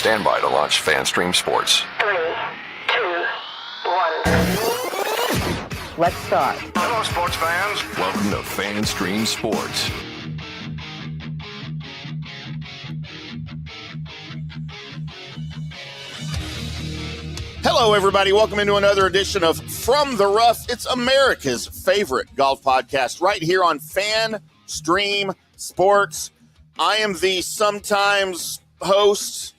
Stand by to launch FanStream Sports. 3, 2, 1. Let's start. Hello, sports fans. Welcome to FanStream Sports. Hello, everybody. Welcome into another edition of From the Rough. It's America's favorite golf podcast right here on FanStream Sports. I am the sometimes host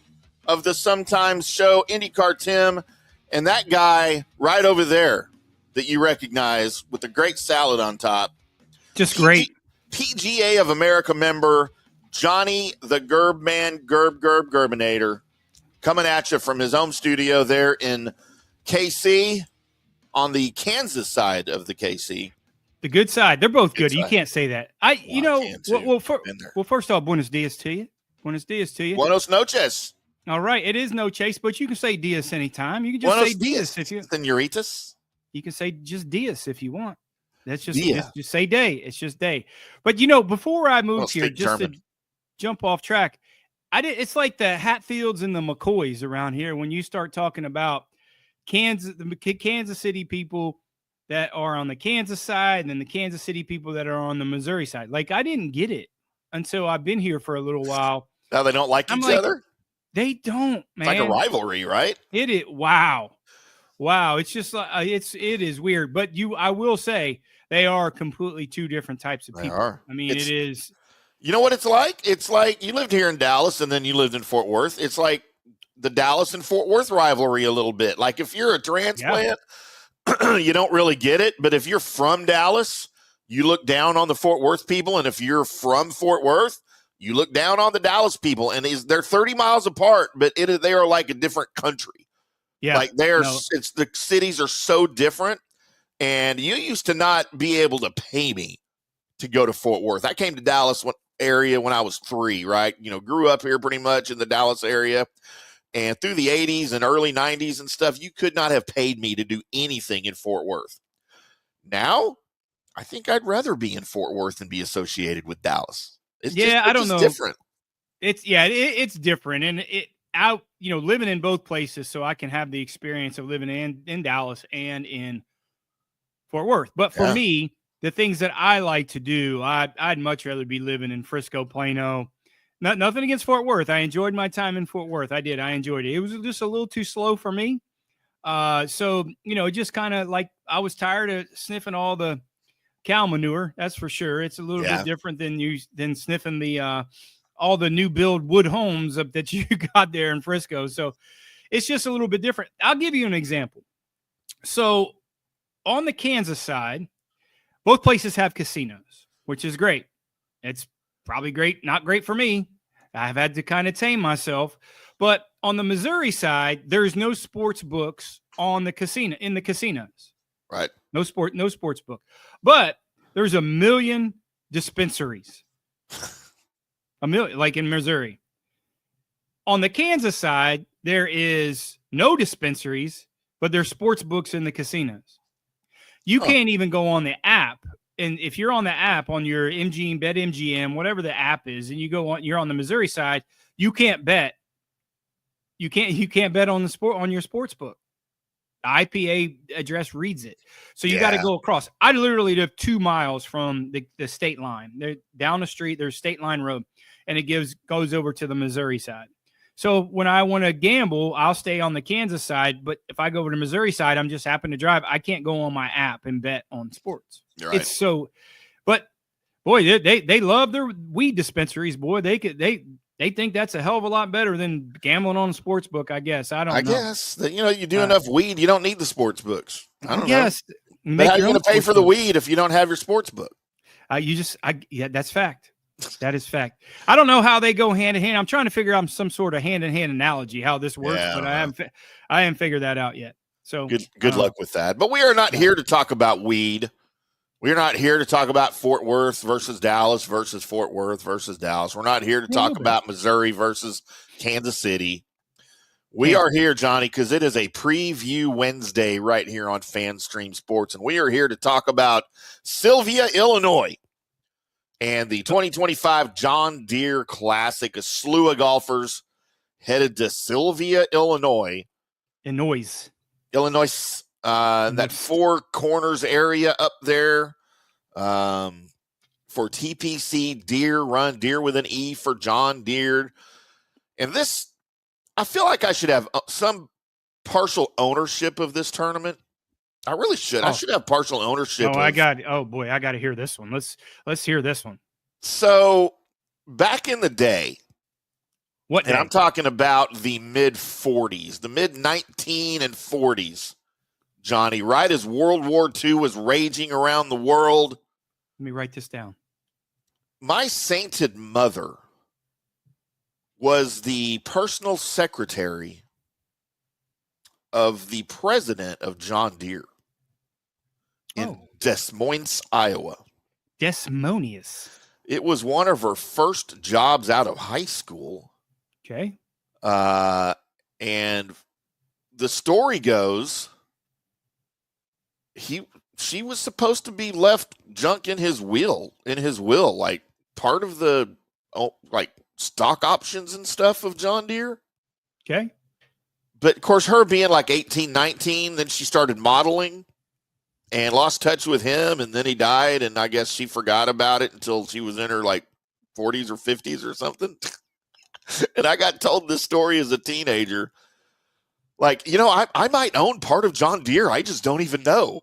of the sometimes show, IndyCarTim, and that guy right over there that you recognize with the great salad on top. Just great. PGA of America member, Johnny the Gerbinator, coming at you from his home studio there in KC on the Kansas side of the KC. The good side. They're both good. Good You side. can't say that. First off, buenos dias to you. Buenos dias to you. Buenos noches. All right. It is no chase, but you can say dias anytime. You can just Buenos say dias if you. Senoritas. You can say just dias if you want. That's just Dia. just say day. It's just day. But before I moved here, speak just German. to jump off track, it's like the Hatfields and the McCoys around here. When you start talking about the Kansas City people that are on the Kansas side, and then the Kansas City people that are on the Missouri side. Like, I didn't get it until I've been here for a little while. Now they don't like each other? They don't, man. It's like a rivalry, right? It is. Wow. It's just like it is weird. But I will say they are completely two different types of They people. are. I mean, it is. You know what it's like? It's like you lived here in Dallas and then you lived in Fort Worth. It's like the Dallas and Fort Worth rivalry a little bit. Like if you're a transplant, you don't really get it. But if you're from Dallas, you look down on the Fort Worth people. And if you're from Fort Worth, you look down on the Dallas people. And they're 30 miles apart, but they are like a different country. Yeah. Like it's the cities are so different. And you used to not be able to pay me to go to Fort Worth. I came to Dallas area when I was 3, right? Grew up here pretty much in the Dallas area. And through the 80s and early 90s and stuff, you could not have paid me to do anything in Fort Worth. Now, I think I'd rather be in Fort Worth than be associated with Dallas. I don't know. Different. It's different. And living in both places, so I can have the experience of living in Dallas and in Fort Worth. But for me, the things that I like to do, I'd much rather be living in Frisco, Plano. Nothing against Fort Worth. I enjoyed my time in Fort Worth. I did. I enjoyed it. It was just a little too slow for me. So just kind of like I was tired of sniffing all the cow manure. That's for sure. It's a little bit different than sniffing the all the new build wood homes that you got there in Frisco. So it's just a little bit different. I'll give you an example. So on the Kansas side, both places have casinos, which is great. It's probably great, not great for me. I've had to kind of tame myself. But on the Missouri side, there's no sports books in the casinos. Right. No sports book. But there's 1 million dispensaries. 1 million, like in Missouri. On the Kansas side, there is no dispensaries, but there's sports books in the casinos. You can't even go on the app. And if you're on the app on your MGM, BetMGM, whatever the app is, and you're on the Missouri side, you can't bet. You can't bet on your sports book. The IPA address reads it. So you got to go across. I literally live 2 miles from the state line. They're down the street, there's State Line Road, and it goes over to the Missouri side. So when I want to gamble, I'll stay on the Kansas side. But if I go over to the Missouri side, I'm just happen to drive. I can't go on my app and bet on sports. You're right. It's so, but boy, they love their weed dispensaries. Boy, they think that's a hell of a lot better than gambling on a sports book. I guess I guess that you do enough weed, you don't need the sports books. I don't know. But how are you going to pay for the weed if you don't have your sports book? That's fact. That is fact. I don't know how they go hand in hand. I'm trying to figure out some sort of hand in hand analogy how this works, but I haven't figured that out yet. So good luck with that. But we are not here to talk about weed. We're not here to talk about Fort Worth versus Dallas versus Fort Worth versus Dallas. We're not here to talk about Missouri versus Kansas City. We are here, Johnny, because it is a preview Wednesday right here on FanStream Sports, and we are here to talk about Silvia, Illinois, and the 2025 John Deere Classic. A slew of golfers headed to Silvia, Illinois. Illinois. That Four Corners area up there for TPC Deere Run, Deere with an E for John Deere. And this, I feel like I should have some partial ownership of this tournament. I really should. I should have partial ownership. I got to hear this one. Let's hear this one. So back in the day, and I'm talking about the mid 40s, the mid 19 and 40s, Johnny, right as World War II was raging around the world. Let me write this down. My sainted mother was the personal secretary of the president of John Deere in Des Moines, Iowa. Des Moines. It was one of her first jobs out of high school. Okay. And the story goes, she was supposed to be left junk in his will, like part of the like stock options and stuff of John Deere. Okay. But of course, her being like 18, 19, then she started modeling and lost touch with him, and then he died, and I guess she forgot about it until she was in her like 40s or 50s or something. And I got told this story as a teenager. Like, I might own part of John Deere. I just don't even know.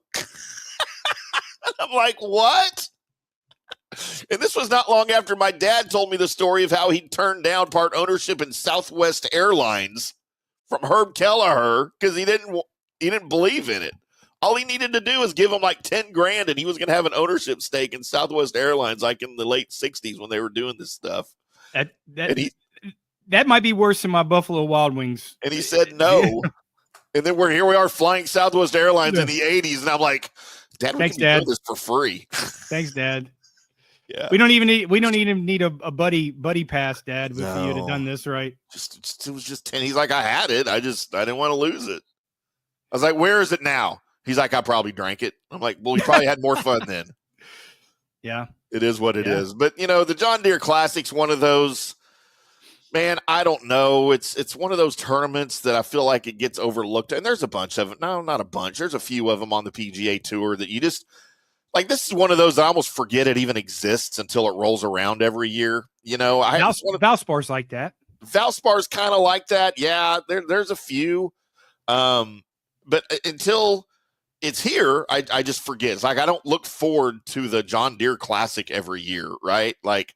I'm like, what? And this was not long after my dad told me the story of how he turned down part ownership in Southwest Airlines from Herb Kelleher because he didn't believe in it. All he needed to do was give him like $10,000 and he was going to have an ownership stake in Southwest Airlines, like in the late 60s when they were doing this stuff. That might be worse than my Buffalo Wild Wings. And he said no. And then here we are flying Southwest Airlines in the 80s. And I'm like, Dad, we can do this for free. Thanks, Dad. Yeah. We don't even need a buddy pass, Dad, if you would have done this right. It was just 10. He's like, I had it. I didn't want to lose it. I was like, where is it now? He's like, I probably drank it. I'm like, well, you probably had more fun then. Yeah. It is what it is. But, the John Deere Classic's one of those, man, I don't know. It's one of those tournaments that I feel like it gets overlooked. And there's a bunch of it. No, not a bunch. There's a few of them on the PGA Tour that you just, like, this is one of those that I almost forget it even exists until it rolls around every year. Valspar's like that. Valspar's kind of like that. Yeah, there's a few. But until it's here, I just forget. It's like I don't look forward to the John Deere Classic every year, right? Like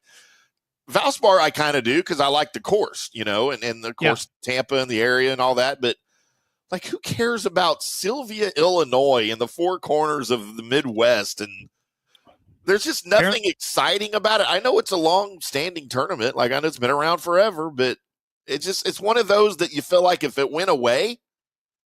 Valspar I kind of do because I like the course, and the course Tampa and the area and all that. But like, who cares about Silvia, Illinois and the Four Corners of the Midwest? And there's just nothing exciting about it. I know it's a long-standing tournament. Like, I know it's been around forever, but it's one of those that you feel like if it went away,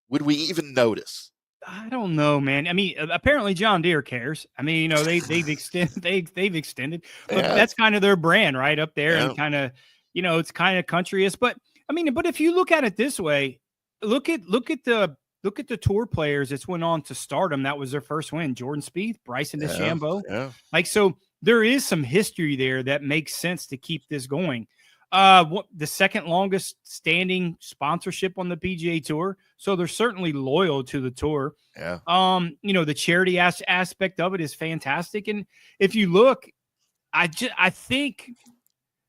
would we even notice? I don't know, man. I mean, apparently John Deere cares. I mean, they've extended, but that's kind of their brand right up there, and kind of, it's kind of countryist. But I mean, but if you look at it this way, look at the tour players that went on to stardom. That was their first win. Jordan Spieth, Bryson DeChambeau. Yeah. Like, so there is some history there that makes sense to keep this going. The second longest standing sponsorship on the PGA Tour, so they're certainly loyal to the tour. Yeah. The charity aspect of it is fantastic, and if you look, I think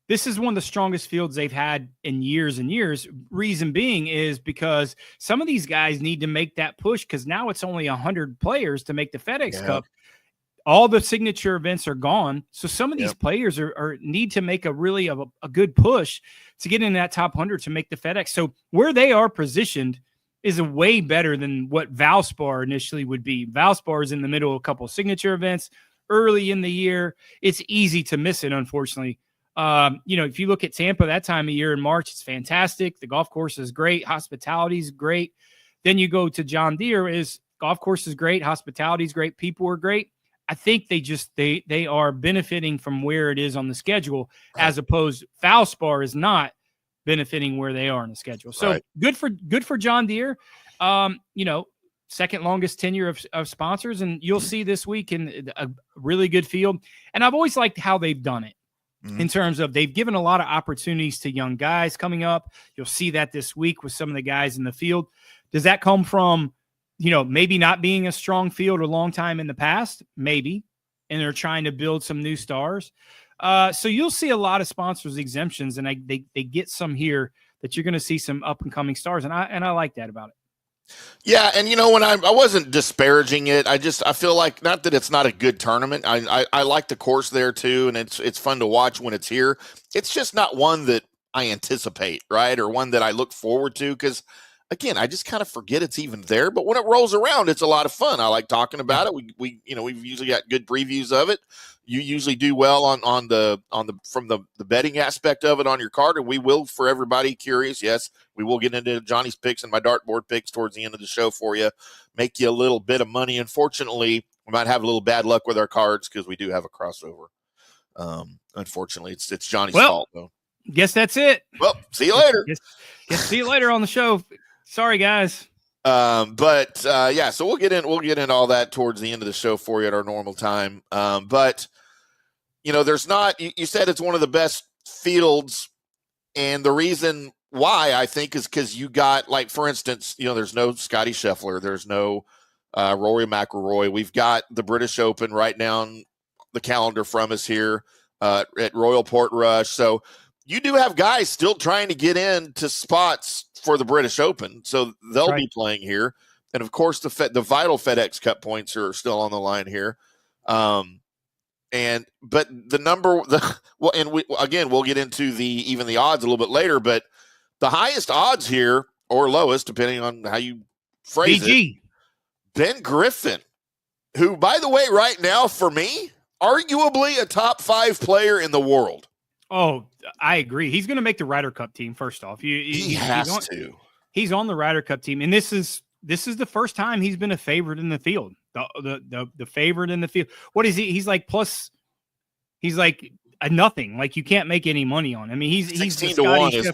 this is one of the strongest fields they've had in years and years. Reason being is because some of these guys need to make that push because now it's only 100 players to make the FedEx Cup. All the signature events are gone. So some of these players are need to make a good push to get in that top 100 to make the FedEx. So where they are positioned is a way better than what Valspar initially would be. Valspar is in the middle of a couple of signature events early in the year. It's easy to miss it, unfortunately. If you look at Tampa that time of year in March, it's fantastic. The golf course is great. Hospitality is great. Then you go to John Deere, golf course is great. Hospitality is great. People are great. I think they are benefiting from where it is on the schedule, as opposed Valspar is not benefiting where they are on the schedule. So good for John Deere. Second longest tenure of sponsors, and you'll see this week in a really good field. And I've always liked how they've done it. in terms of they've given a lot of opportunities to young guys coming up. You'll see that this week with some of the guys in the field. Does that come from, maybe not being a strong field a long time in the past? Maybe. And they're trying to build some new stars. So you'll see a lot of sponsors exemptions, and they get some here that you're going to see some up and coming stars. And I like that about it. Yeah, and when I wasn't disparaging it, I feel like, not that it's not a good tournament. I like the course there too, and it's fun to watch when it's here. It's just not one that I anticipate, right, or one that I look forward to, because again, I just kind of forget it's even there. But when it rolls around, it's a lot of fun. I like talking about it. We've usually got good previews of it. You usually do well on the from the betting aspect of it on your card, and we will, for everybody curious. Yes, we will get into Johnny's picks and my dartboard picks towards the end of the show for you, make you a little bit of money. Unfortunately, we might have a little bad luck with our cards because we do have a crossover. Unfortunately, it's Johnny's fault though. Guess that's it. Well, see you later. Guess see you later on the show. Sorry, guys. Yeah, so we'll get into all that towards the end of the show for you at our normal time. But there's not, you said it's one of the best fields, and the reason why I think is because you got, like, for instance, there's no Scotty Scheffler, there's no Rory McIlroy. We've got the British Open right down the calendar from us here at Royal Portrush. So you do have guys still trying to get into spots for the British Open, so they'll be playing here, and of course the vital FedEx Cup points are still on the line here. But the number, we'll get into the odds a little bit later, but the highest odds here, or lowest, depending on how you phrase it, Ben Griffin, who, by the way, right now for me, arguably a top 5 player in the world. Oh, I agree. He's going to make the Ryder Cup team. First off, he has to. He's on the Ryder Cup team, and this is the first time he's been a favorite in the field. The favorite in the field. What is he? He's like plus. He's like a nothing. Like, you can't make any money on him. I mean, he's 16 to 1 is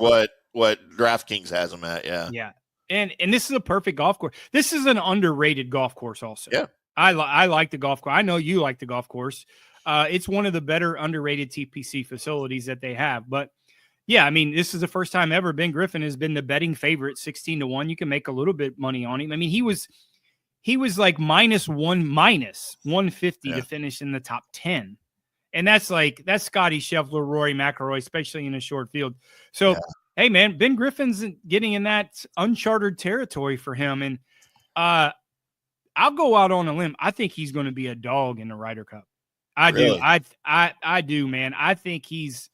what DraftKings has him at. Yeah. Yeah. And this is a perfect golf course. This is an underrated golf course also. Yeah. I like the golf course. I know you like the golf course. It's one of the better underrated TPC facilities that they have. But yeah, I mean, this is the first time ever Ben Griffin has been the betting favorite, 16 to 1. You can make a little bit money on him. I mean, he was like minus 150 to finish in the top 10. And that's Scotty Scheffler, Rory McIlroy, especially in a short field. So, hey, man, Ben Griffin's getting in that uncharted territory for him. And I'll go out on a limb. I think he's going to be a dog in the Ryder Cup. I do. I do, man. I think he's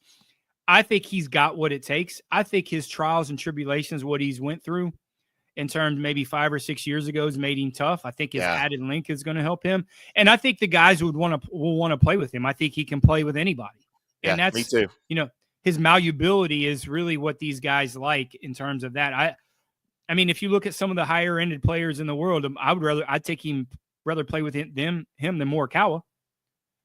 got what it takes. I think his trials and tribulations, what he's went through in terms maybe 5 or 6 years ago, has made him tough. I think his added link is going to help him. And I think the guys will want to play with him. I think he can play with anybody. And that's, me too. His malleability is really what these guys like in terms of that. I mean, if you look at some of the higher ended players in the world, I'd take him rather play with him than Morikawa.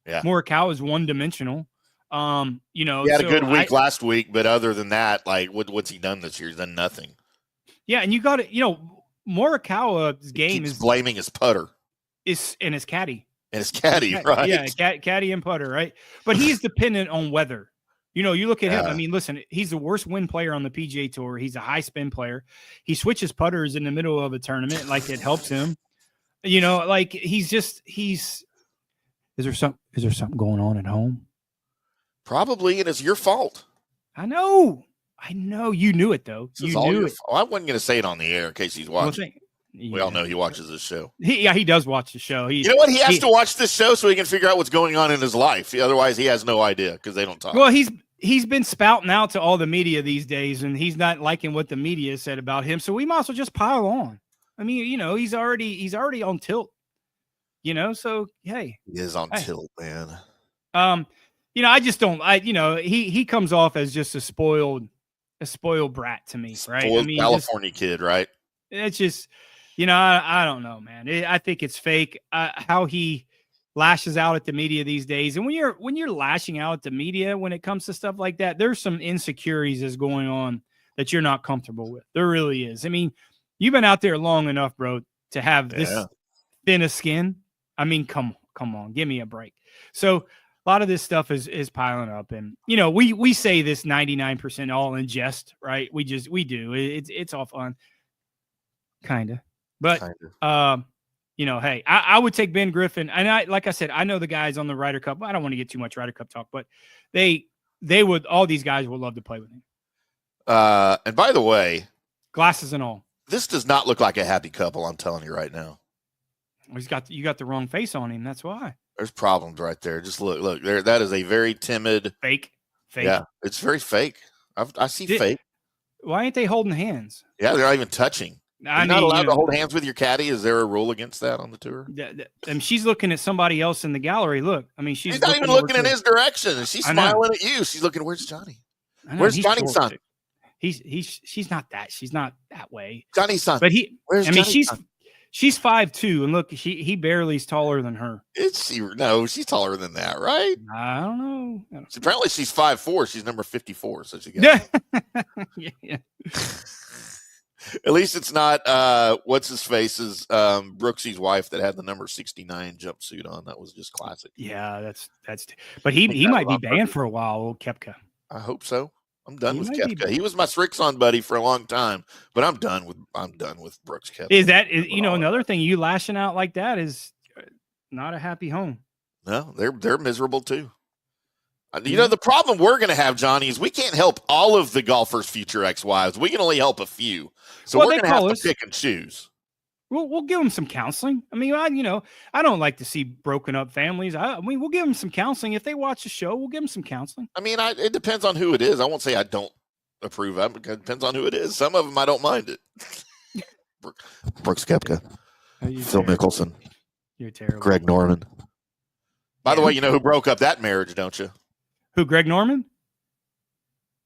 Yeah. Morikawa is one dimensional. He had a good week last week, but other than that, like, what's he done this year? He's done nothing. Yeah, and you got it. Morikawa's game is blaming his putter, and his caddy, right? Yeah, caddy and putter, right? But he's dependent on weather. You look at him. I mean, listen, he's the worst win player on the PGA Tour. He's a high spin player. He switches putters in the middle of a tournament, like it helps him. Like he's. Is there something going on at home? Probably, and it's your fault. I know. You knew it though. You knew it. I wasn't going to say it on the air in case he's watching. We all know he watches this show. He does watch the show. You know what? He has to watch this show so he can figure out what's going on in his life. Otherwise, he has no idea because they don't talk. Well, he's been spouting out to all the media these days, and he's not liking what the media said about him. So we might as well just pile on. I mean, he's already on tilt. So hey, he is on tilt, man. I just don't. He comes off as just a spoiled brat to me, right? Spoiled California kid, right? It's just, I don't know, man. I think it's fake how he lashes out at the media these days. And when you're lashing out at the media when it comes to stuff like that, there's some insecurities that's going on that you're not comfortable with. There really is. I mean, you've been out there long enough, bro, to have this thin a skin. I mean, come on, give me a break. So lot of this stuff is piling up, and we say this 99% all in jest, right? We do. It's all fun, kind of, but hey, I would take Ben Griffin, and like I said, I know the guys on the Ryder Cup. I don't want to get too much Ryder Cup talk, but they would, all these guys would love to play with him. And by the way, glasses and all. This does not look like a happy couple. I'm telling you right now. You got the wrong face on him. That's why. There's problems right there. Just look there. That is a very timid fake. Yeah, it's very fake. I see fake. Why ain't they holding hands? Yeah, they're not even touching. You're not allowed to hold hands with your caddy. Is there a rule against that on the tour? She's looking at somebody else in the gallery. Look, I mean, she's not even looking in his direction. And she's smiling at you. She's looking, where's Johnny? Where's Johnny's son? She's not that way. Johnny's son. But where's Johnny's son? She's 5'2", and look, he barely's taller than her. Is she? No, she's taller than that, right? I don't know. Apparently, she's 5'4". She's number 54. So she got yeah. At least it's not what's his face's Brooksy's wife that had the number 69 jumpsuit on. That was just classic. Yeah, that's. But he might be banned for a while. Old Koepka. I hope so. I'm done with Koepka. He was my Srixon buddy for a long time, but I'm done with Brooks Koepka. Is another thing? You lashing out like that is not a happy home. No, they're miserable too. The problem we're going to have, Johnny, is we can't help all of the golfers' future ex-wives. We can only help a few, so we're going to have to pick and choose. We'll give them some counseling. I mean, I don't like to see broken up families. We'll give them some counseling. If they watch the show, we'll give them some counseling. I mean, it depends on who it is. I won't say I don't approve of it. It depends on who it is. Some of them I don't mind it. Brooks Koepka, Phil Mickelson, you're terrible. Greg Norman. By the way, you know who broke up that marriage, don't you? Who, Greg Norman?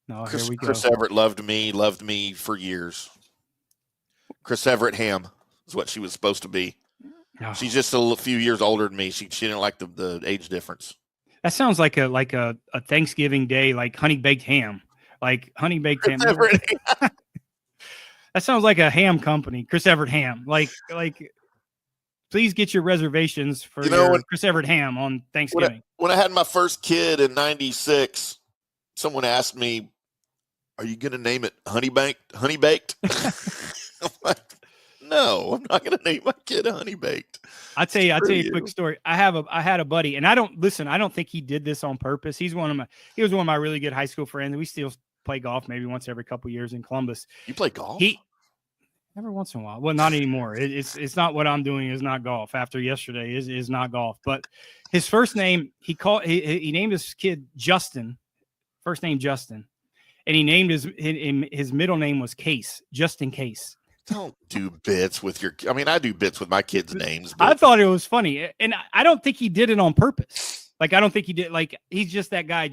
No, here we go. Chris Everett loved me for years. Chris Everett Hamm is what she was supposed to be. Oh. She's just a few years older than me. She didn't like the age difference. That sounds like a Thanksgiving Day, like honey baked ham. Like honey baked ham. That sounds like a ham company, Chris Everett Hamm. Like please get your reservations for Chris Everett Hamm on Thanksgiving. When I had my first kid in '96, someone asked me, "Are you going to name it Honey Baked?" I'm like, no, I'm not going to name my kid Honey Baked. I'll tell you a quick story. I had a buddy, and I don't think he did this on purpose. He was one of my really good high school friends. We still play golf maybe once every couple years in Columbus. You play golf? Every once in a while. Well, not anymore. It's not what I'm doing is not golf. After yesterday is not golf. But his first name, he named his kid Justin. First name Justin. And he named his middle name was Case, just in case. Don't do bits with I do bits with my kids' names. But I thought it was funny. And I don't think he did it on purpose. Like, I don't think he did. Like, he's just that guy.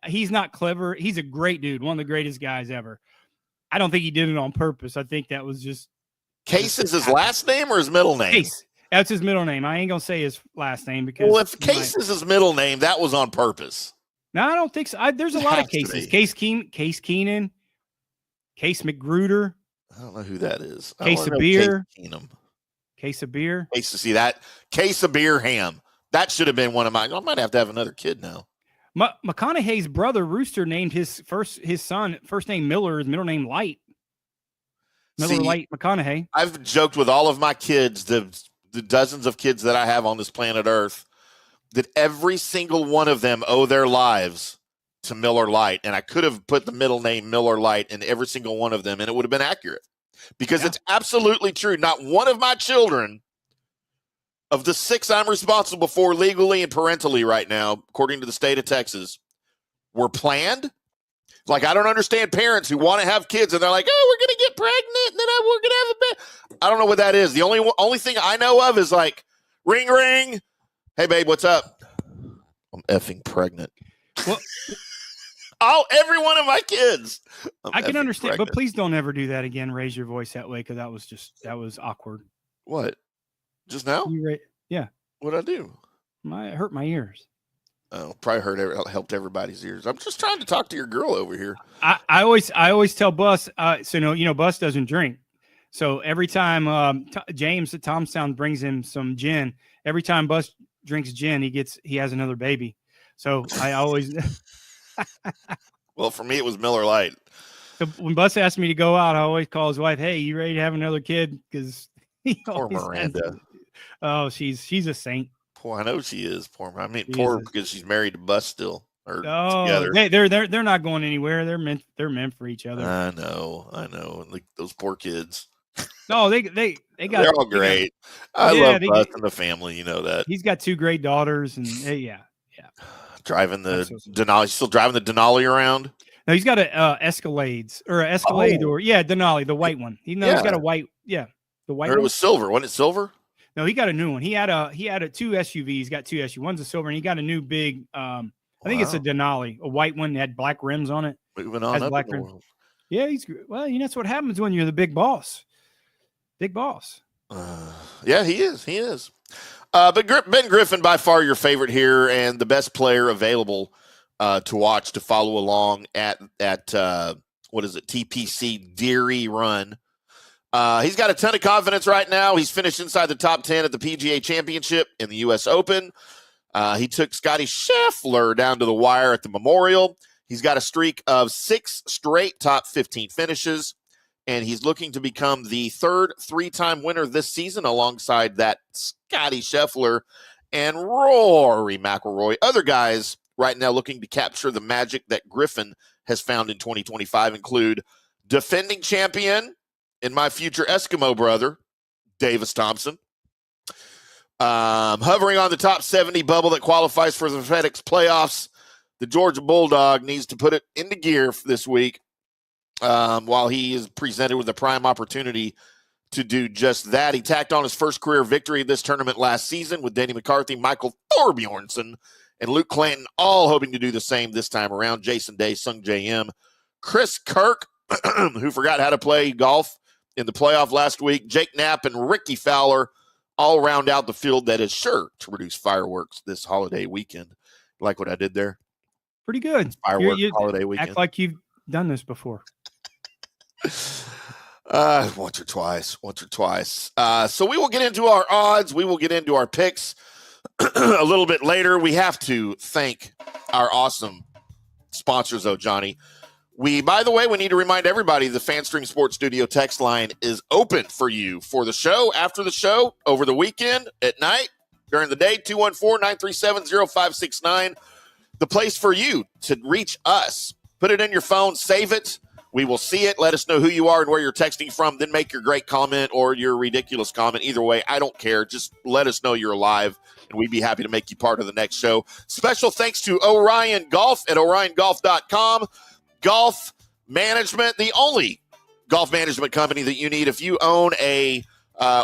He's not clever. He's a great dude. One of the greatest guys ever. I don't think he did it on purpose. I think that was just. Case is his last name or his middle name? Case. That's his middle name. I ain't going to say his last name because. Well, if Case is his middle name, that was on purpose. No, I don't think so. There's a lot of cases. Case Keenan, Case McGruder. I don't know who that is. Case of beer. Case of beer. Case of beer ham. That should have been one of mine. I might have to have another kid now. McConaughey's brother Rooster named his son first name Miller, his middle name Light. Light McConaughey. I've joked with all of my kids, the dozens of kids that I have on this planet Earth, that every single one of them owe their lives to Miller Lite. And I could have put the middle name Miller Lite in every single one of them, and it would have been accurate. Because it's absolutely true. Not one of my children, of the 6 I'm responsible for legally and parentally right now, according to the state of Texas, were planned. Like, I don't understand parents who want to have kids and they're like, oh, we're going to get pregnant and then we're going to have a baby. I don't know what that is. The only thing I know of is like, ring, ring. Hey, babe, what's up? I'm effing pregnant. Well, every one of my kids. I can understand, pregnant. But please don't ever do that again. Raise your voice that way, because that was awkward. What? Just now? Yeah. What'd I do? It hurt my ears. Oh, probably helped everybody's ears. I'm just trying to talk to your girl over here. I always tell Bus, Bus doesn't drink. So every time James at Tomstown brings him some gin, every time Bus drinks gin, he has another baby. So I always. Well, for me, it was Miller Lite. So when Bus asked me to go out, I always call his wife, "Hey, you ready to have another kid?" Because Poor Miranda. She's a saint. Poor, I know she is. Poor, I mean, Jesus. poor because she's married to Bus still. Or together. They're not going anywhere. They're meant for each other. I know. Like those poor kids. No, they got. They're all great. I love Bus and the family. You know that. He's got 2 great daughters, and Driving the Denali, still driving the Denali around. No, he's got a Escalade or Denali, the white one. He's got a white, the white. It was silver. Wasn't it silver? No, he got a new one. He had 2 SUVs. He's got 2 SUVs. One's a silver, and he got a new big. I think it's a Denali, a white one that had black rims on it. Moving on up in the world. Yeah, that's what happens when you're the big boss. Big boss. Yeah, he is. But Ben Griffin, by far your favorite here and the best player available to watch, to follow along at TPC Deere Run. He's got a ton of confidence right now. He's finished inside the top 10 at the PGA Championship in the U.S. Open. He took Scotty Scheffler down to the wire at the Memorial. He's got a streak of 6 straight top 15 finishes, and he's looking to become the 3rd 3-time winner this season alongside that Scotty Scheffler and Rory McIlroy. Other guys right now looking to capture the magic that Griffin has found in 2025 include defending champion and my future Eskimo brother, Davis Thompson. Hovering on the top 70 bubble that qualifies for the FedEx playoffs, the Georgia Bulldog needs to put it into gear this week while he is presented with a prime opportunity to do just that. He tacked on his first career victory at this tournament last season with Danny McCarthy, Michael Thorbjornsen, and Luke Clanton, all hoping to do the same this time around. Jason Day, Sung J.M., Chris Kirk, who forgot how to play golf in the playoff last week, Jake Knapp, and Ricky Fowler all round out the field that is sure to produce fireworks this holiday weekend. Like what I did there? Pretty good. Fireworks holiday weekend. Act like you've done this before. Once or twice. So we will get into our odds. We will get into our picks a little bit later. We have to thank our awesome sponsors, though, Johnny. By the way, we need to remind everybody the FanStream Sports Studio text line is open for you for the show, after the show, over the weekend, at night, during the day, 214-937-0569. The place for you to reach us. Put it in your phone, save it. We will see it. Let us know who you are and where you're texting from. Then make your great comment or your ridiculous comment. Either way, I don't care. Just let us know you're alive, and we'd be happy to make you part of the next show. Special thanks to Orion Golf at oriongolf.com. Golf management, the only golf management company that you need if you own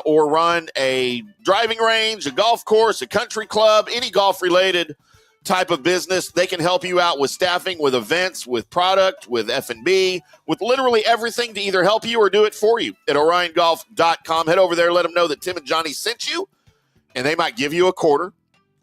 or run a driving range, a golf course, a country club, any golf-related type of business. They can help you out with staffing, with events, with product, with F&B, with literally everything to either help you or do it for you at oriongolf.com. Head over there, let them know that Tim and Johnny sent you, and they might give you a quarter,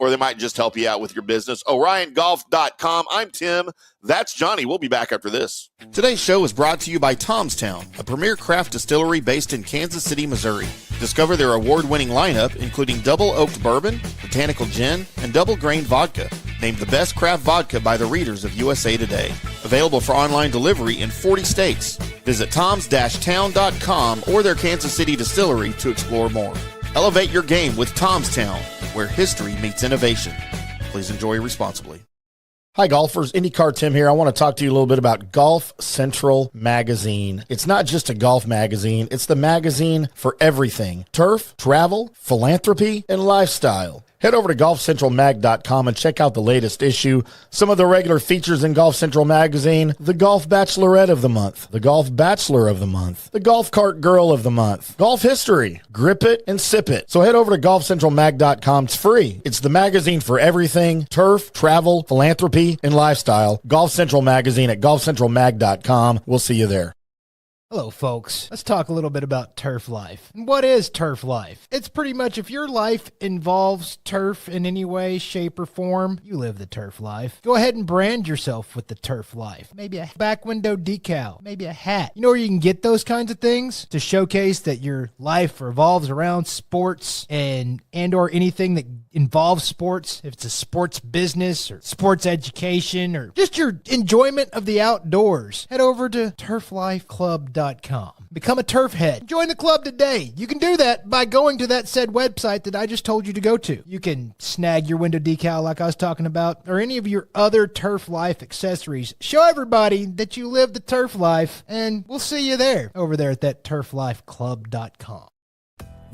or they might just help you out with your business. oriongolf.com. I'm Tim. That's Johnny. We'll be back after this. Today's show is brought to you by Tom's Town, a premier craft distillery based in Kansas City, Missouri. Discover their award-winning lineup, including double oaked bourbon, botanical gin, and double grain vodka. Named the best craft vodka by the readers of USA Today. Available for online delivery in 40 states. Visit toms-town.com or their Kansas City distillery to explore more. Elevate your game with Tom's Town, where history meets innovation. Please enjoy responsibly. Hi golfers, IndyCarTim here. I want to talk to you a little bit about Golf Central Magazine. It's not just a golf magazine, it's the magazine for everything. Turf, travel, philanthropy, and lifestyle. Head over to golfcentralmag.com and check out the latest issue. Some of the regular features in Golf Central Magazine: the Golf Bachelorette of the Month, the Golf Bachelor of the Month, the Golf Cart Girl of the Month, Golf History, Grip It and Sip It. So head over to golfcentralmag.com. It's free. It's the magazine for everything: turf, travel, philanthropy, and lifestyle. Golf Central Magazine at golfcentralmag.com. We'll see you there. Hello, folks. Let's talk a little bit about turf life. And what is turf life? It's pretty much if your life involves turf in any way, shape, or form, you live the turf life. Go ahead and brand yourself with the turf life. Maybe a back window decal, maybe a hat. You know where you can get those kinds of things to showcase that your life revolves around sports and or anything that involves sports. If it's a sports business or sports education or just your enjoyment of the outdoors, head over to turflifeclub.com. Become a turf head. Join the club today. You can do that by going to that said website that I just told you to go to. You can snag your window decal like I was talking about, or any of your other turf life accessories. Show everybody that you live the turf life, and we'll see you there over there at that turflifeclub.com.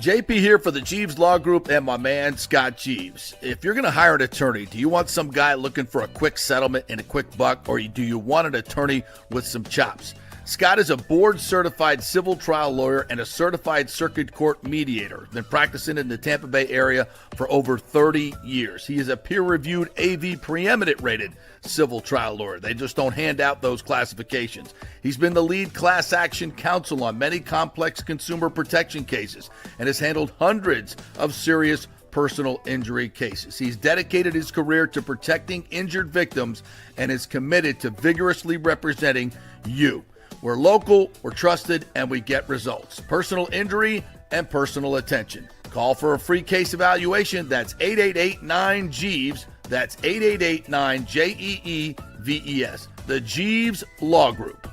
JP here for the Jeeves Law Group and my man Scott Jeeves. If you're going to hire an attorney, do you want some guy looking for a quick settlement and a quick buck, or do you want an attorney with some chops? Scott is a board-certified civil trial lawyer and a certified circuit court mediator. Been practicing in the Tampa Bay area for over 30 years. He is a peer-reviewed AV preeminent rated civil trial lawyer. They just don't hand out those classifications. He's been the lead class action counsel on many complex consumer protection cases and has handled hundreds of serious personal injury cases. He's dedicated his career to protecting injured victims and is committed to vigorously representing you. We're local, we're trusted, and we get results. Personal injury and personal attention. Call for a free case evaluation. That's 888-9-JEEVES. That's 888-9-JEEVES. The Jeeves Law Group.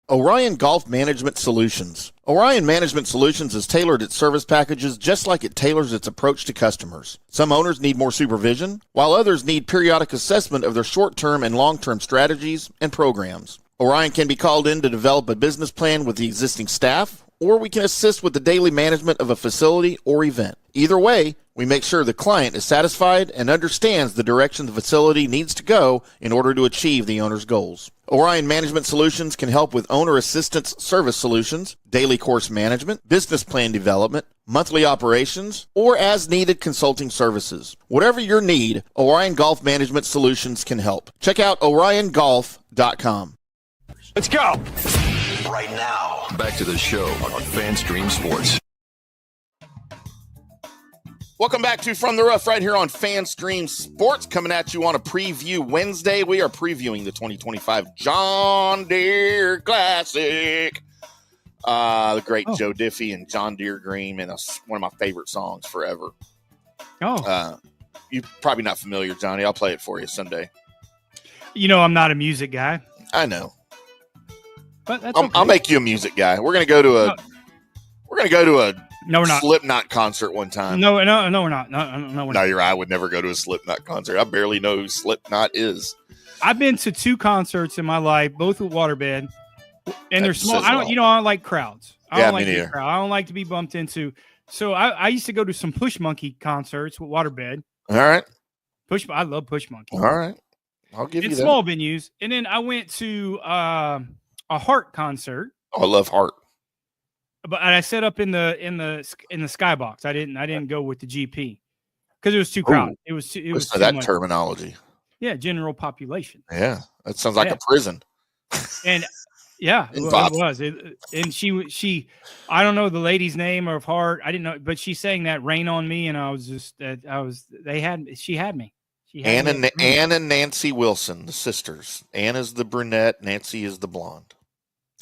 Orion Golf Management Solutions. Orion Management Solutions has tailored its service packages just like it tailors its approach to customers. Some owners need more supervision, while others need periodic assessment of their short-term and long-term strategies and programs. Orion can be called in to develop a business plan with the existing staff, or we can assist with the daily management of a facility or event. Either way, we make sure the client is satisfied and understands the direction the facility needs to go in order to achieve the owner's goals. Orion Management Solutions can help with owner assistance service solutions, daily course management, business plan development, monthly operations, or as-needed consulting services. Whatever your need, Orion Golf Management Solutions can help. Check out oriongolf.com. Let's go. Right now. Back to the show on FanStream Sports. Welcome back to From the Rough right here on FanStream Sports. Coming at you on a preview Wednesday. We are previewing the 2025 John Deere Classic. The great Joe Diffie and John Deere Green, and one of my favorite songs forever. You're probably not familiar, Johnny. I'll play it for you Sunday. You know, I'm not a music guy. I know. But that's okay. I'll make you a music guy. We're gonna go to a No, we're not. Slipknot concert one time. No, we're not. No, we're not. You're right. I would never go to a Slipknot concert. I barely know who Slipknot is. I've been to 2 concerts in my life, both with Waterbed, and they're small. I don't like crowds. I don't like the crowd. I don't like to be bumped into. So I used to go to some Push Monkey concerts with Waterbed. All right. I love Push Monkey. All right. I'll give you that. Small venues, and then I went to a Heart concert. Oh, I love Heart. But I set up in the skybox. I didn't go with the GP because it was too crowded. It was too that much terminology. Yeah, general population. Yeah, that sounds like a prison. And yeah, it was. And she, I don't know the lady's name of Heart. I didn't know, but she sang that "Rain on Me," and she had me. Anne and Nancy Wilson, the sisters. Anne is the brunette, Nancy is the blonde.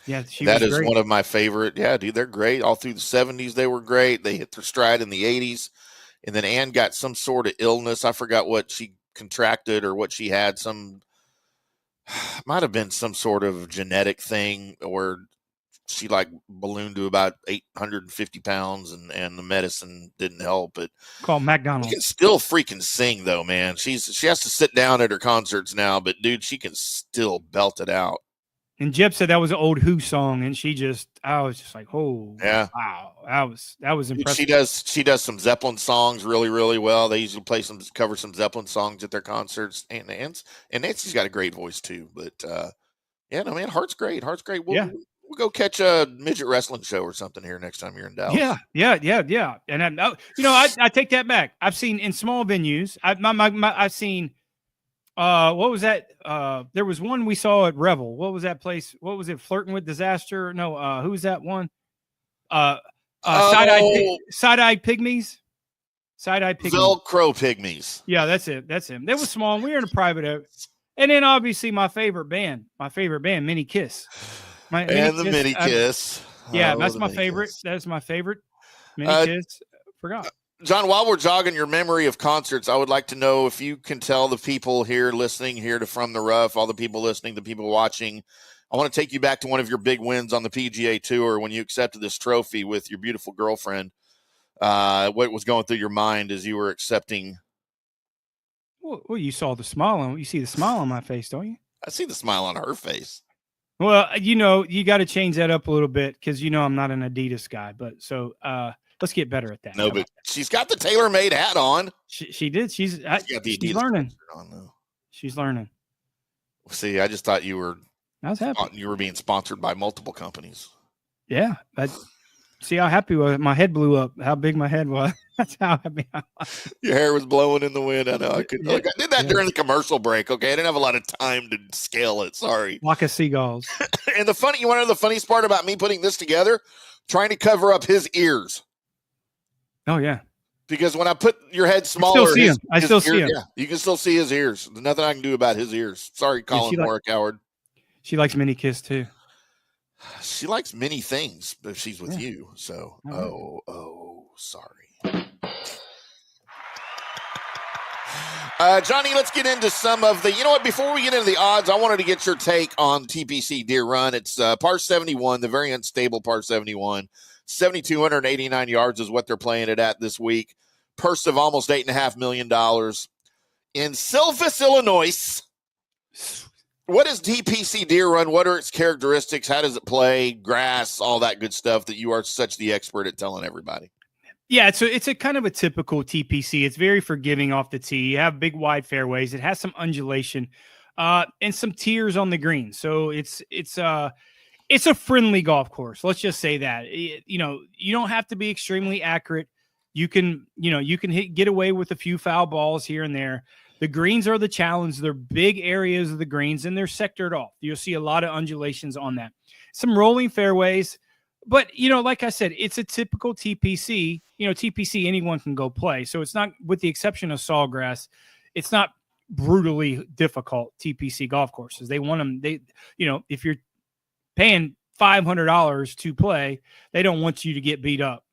Yeah, that is one of my favorite. Yeah, dude, they're great. All through the 70s, they were great. They hit their stride in the 80s. And then Anne got some sort of illness. I forgot what she contracted or what she had. Might have been some sort of genetic thing where she ballooned to about 850 pounds and the medicine didn't help. But called McDonald's. She can still freaking sing though, man. She has to sit down at her concerts now, but dude, she can still belt it out. And Jeb said that was an old Who song, and I was just like, oh, yeah, wow, that was impressive. She does some Zeppelin songs really, really well. They usually cover some Zeppelin songs at their concerts, and Nancy's got a great voice too. But yeah, no man, Heart's great. We'll go catch a midget wrestling show or something here next time you're in Dallas. Yeah. And I take that back. I've seen in small venues. I've seen What was that? There was one we saw at Revel. What was that place? What was it? Flirting with Disaster? No, who was that one? Side-eyed pigmies. Side-eyed pigmies. Velcro pygmies. Yeah, that's it. That's him. They were small. And we were in a private. And then obviously my favorite band, Mini Kiss. Mini Kiss. Yeah, that's my favorite. Kiss. That's my favorite. Mini Kiss. Forgot. John, while we're jogging your memory of concerts, I would like to know if you can tell the people here listening here to From the Rough, all the people listening, the people watching, I want to take you back to one of your big wins on the PGA Tour when you accepted this trophy with your beautiful girlfriend. What was going through your mind as you were accepting? Well, you saw the smile you see the smile on my face, don't you? I see the smile on her face. Well, you got to change that up a little bit because I'm not an Adidas guy, but so let's get better at that. No, but she's got the tailor-made hat on. She did. She's learning. She's learning. See, I just thought you were. I was happy. You were being sponsored by multiple companies. Yeah, see how happy my head blew up. How big my head was. That's how happy I was. Your hair was blowing in the wind. I know. I could. Yeah. Look, I did that during the commercial break. Okay, I didn't have a lot of time to scale it. Sorry. Flock of seagulls. And you want to know the funniest part about me putting this together? Trying to cover up his ears. Oh yeah. Because when I put your head smaller, I still see him. Yeah, you can still see his ears. There's nothing I can do about his ears. Sorry, Colin Moore, coward. She likes Mini Kiss too. She likes many things if she's with you. So, sorry. Johnny, let's get into some of the, before we get into the odds, I wanted to get your take on TPC Deere Run. It's par 71, the very unstable par 71. 7,289 yards is what they're playing it at this week. Purse of almost $8.5 million. In Silvia, Illinois. What is TPC Deere Run? What are its characteristics? How does it play? Grass, all that good stuff that you are such the expert at telling everybody. Yeah, it's a kind of a typical TPC. It's very forgiving off the tee. You have big wide fairways. It has some undulation and some tiers on the green. So it's a friendly golf course. Let's just say that. You don't have to be extremely accurate. You can get away with a few foul balls here and there. The greens are the challenge. They're big areas of the greens, and they're sectored off. You'll see a lot of undulations on that. Some rolling fairways. But, like I said, it's a typical TPC. TPC, anyone can go play. So it's not, with the exception of Sawgrass, it's not brutally difficult TPC golf courses. They want them. If you're paying $500 to play, they don't want you to get beat up.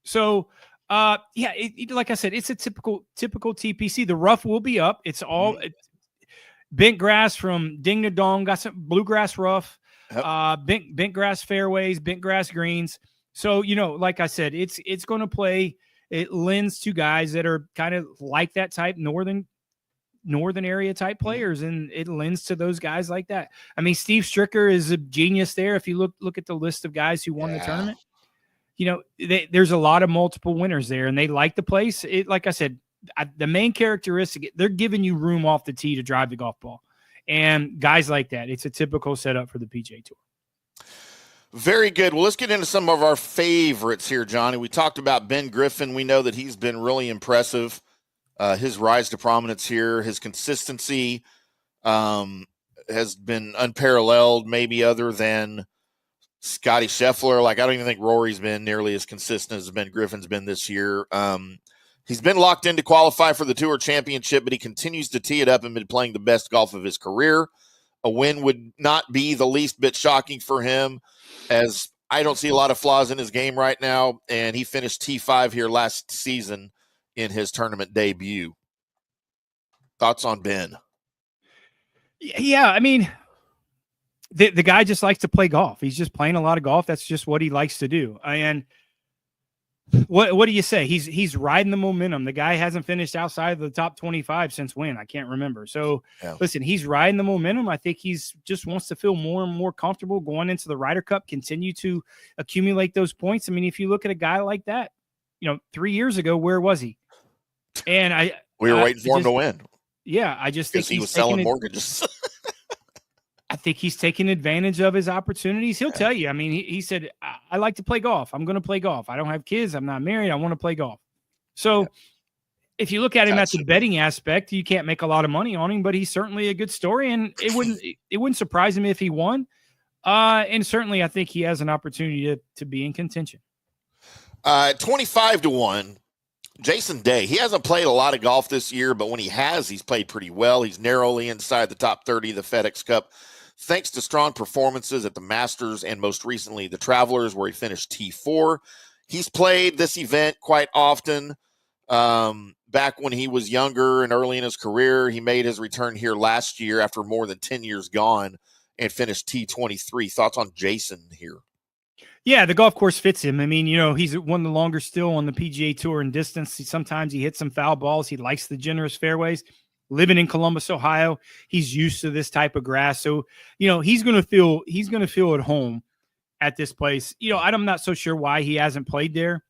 So, like I said, it's a typical TPC. The rough will be up. It's all bent grass from ding to dong. Got some bluegrass rough, bent grass fairways, bent grass greens. So, like I said, it's going to play. It lends to guys that are kind of like that type northern area type players, and it lends to those guys like that. I mean, Steve Stricker is a genius there. If you look at the list of guys who won the tournament. There's a lot of multiple winners there, and they like the place. Like I said, the main characteristic, they're giving you room off the tee to drive the golf ball. And guys like that, it's a typical setup for the PGA Tour. Very good. Well, let's get into some of our favorites here, Johnny. We talked about Ben Griffin. We know that he's been really impressive. His rise to prominence here, his consistency has been unparalleled, maybe other than Scotty Scheffler. I don't even think Rory's been nearly as consistent as Ben Griffin's been this year. He's been locked in to qualify for the Tour Championship, but he continues to tee it up and been playing the best golf of his career. A win would not be the least bit shocking for him, as I don't see a lot of flaws in his game right now, and he finished T5 here last season in his tournament debut. Thoughts on Ben? Yeah, I mean, the guy just likes to play golf. He's just playing a lot of golf. That's just what he likes to do. And what do you say? He's riding the momentum. The guy hasn't finished outside of the top 25 since when? I can't remember. So Listen, he's riding the momentum. I think he's just wants to feel more and more comfortable going into the Ryder Cup, continue to accumulate those points. I mean, if you look at a guy like that, 3 years ago, where was he? And we were waiting for him to win. Yeah, I just think he was selling mortgages. I think he's taking advantage of his opportunities. He'll tell you. I mean, he said, I like to play golf. I'm going to play golf. I don't have kids. I'm not married. I want to play golf. So if you look at him at the betting aspect, you can't make a lot of money on him, but he's certainly a good story, and it wouldn't surprise him if he won. And certainly, I think he has an opportunity to be in contention. 25-1, Jason Day. He hasn't played a lot of golf this year, but when he has, he's played pretty well. He's narrowly inside the top 30 of the FedEx Cup, thanks to strong performances at the Masters and most recently the Travelers, where he finished T4. He's played this event quite often. Back when he was younger and early in his career, he made his return here last year after more than 10 years gone and finished T23. Thoughts on Jason here? Yeah, the golf course fits him. I mean, he's one of the longer still on the PGA Tour in distance. Sometimes he hits some foul balls. He likes the generous fairways. Living in Columbus, Ohio, he's used to this type of grass. So, he's going to feel at home at this place. I'm not so sure why he hasn't played there.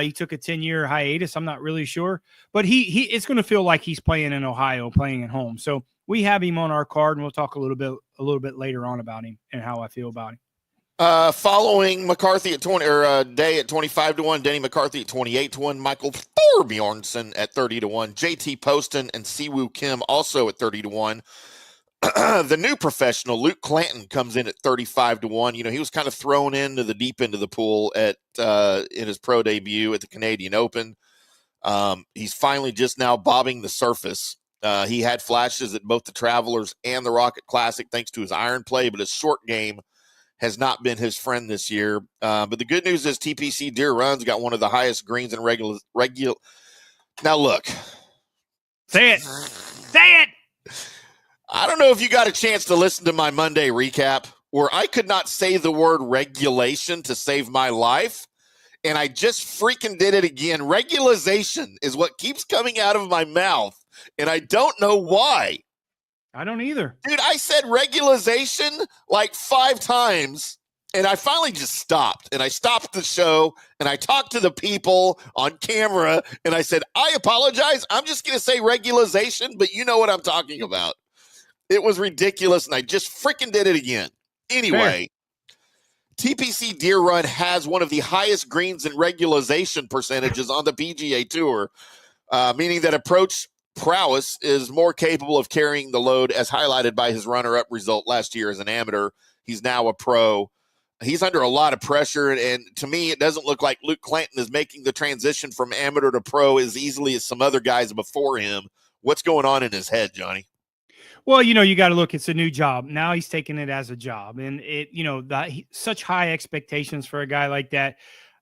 He took a 10-year hiatus. I'm not really sure, but it's going to feel like he's playing in Ohio, playing at home. So we have him on our card, and we'll talk a little bit later on about him and how I feel about him. Following McCarthy at 20 or Day at 25-1, Denny McCarthy at 28-1, Michael Thorbjornsen at 30-1, JT Poston and Siwoo Kim also at 30-1. The new professional, Luke Clanton, comes in at 35-1. He was kind of thrown into the deep end of the pool in his pro debut at the Canadian Open. He's finally just now bobbing the surface. He had flashes at both the Travelers and the Rocket Classic thanks to his iron play, but his short game has not been his friend this year. But the good news is TPC Deere Run's got one of the highest greens in regular. Now look. Say it. I don't know if you got a chance to listen to my Monday recap where I could not say the word regulation to save my life, and I just freaking did it again. Regularization is what keeps coming out of my mouth, and I don't know why. I don't either. Dude, I said regularization like 5 times, and I finally just stopped. And I stopped the show, and I talked to the people on camera, and I said, I apologize. I'm just going to say regularization, but you know what I'm talking about. It was ridiculous, and I just freaking did it again. Anyway, TPC Deere Run has one of the highest greens and regularization percentages on the PGA Tour, meaning that approach prowess is more capable of carrying the load, as highlighted by his runner-up result last year as an amateur. He's now a pro. He's under a lot of pressure, and to me, it doesn't look like Luke Clanton is making the transition from amateur to pro as easily as some other guys before him. What's going on in his head, Johnny? Well, you got to look, it's a new job. Now he's taking it as a job, and such high expectations for a guy like that.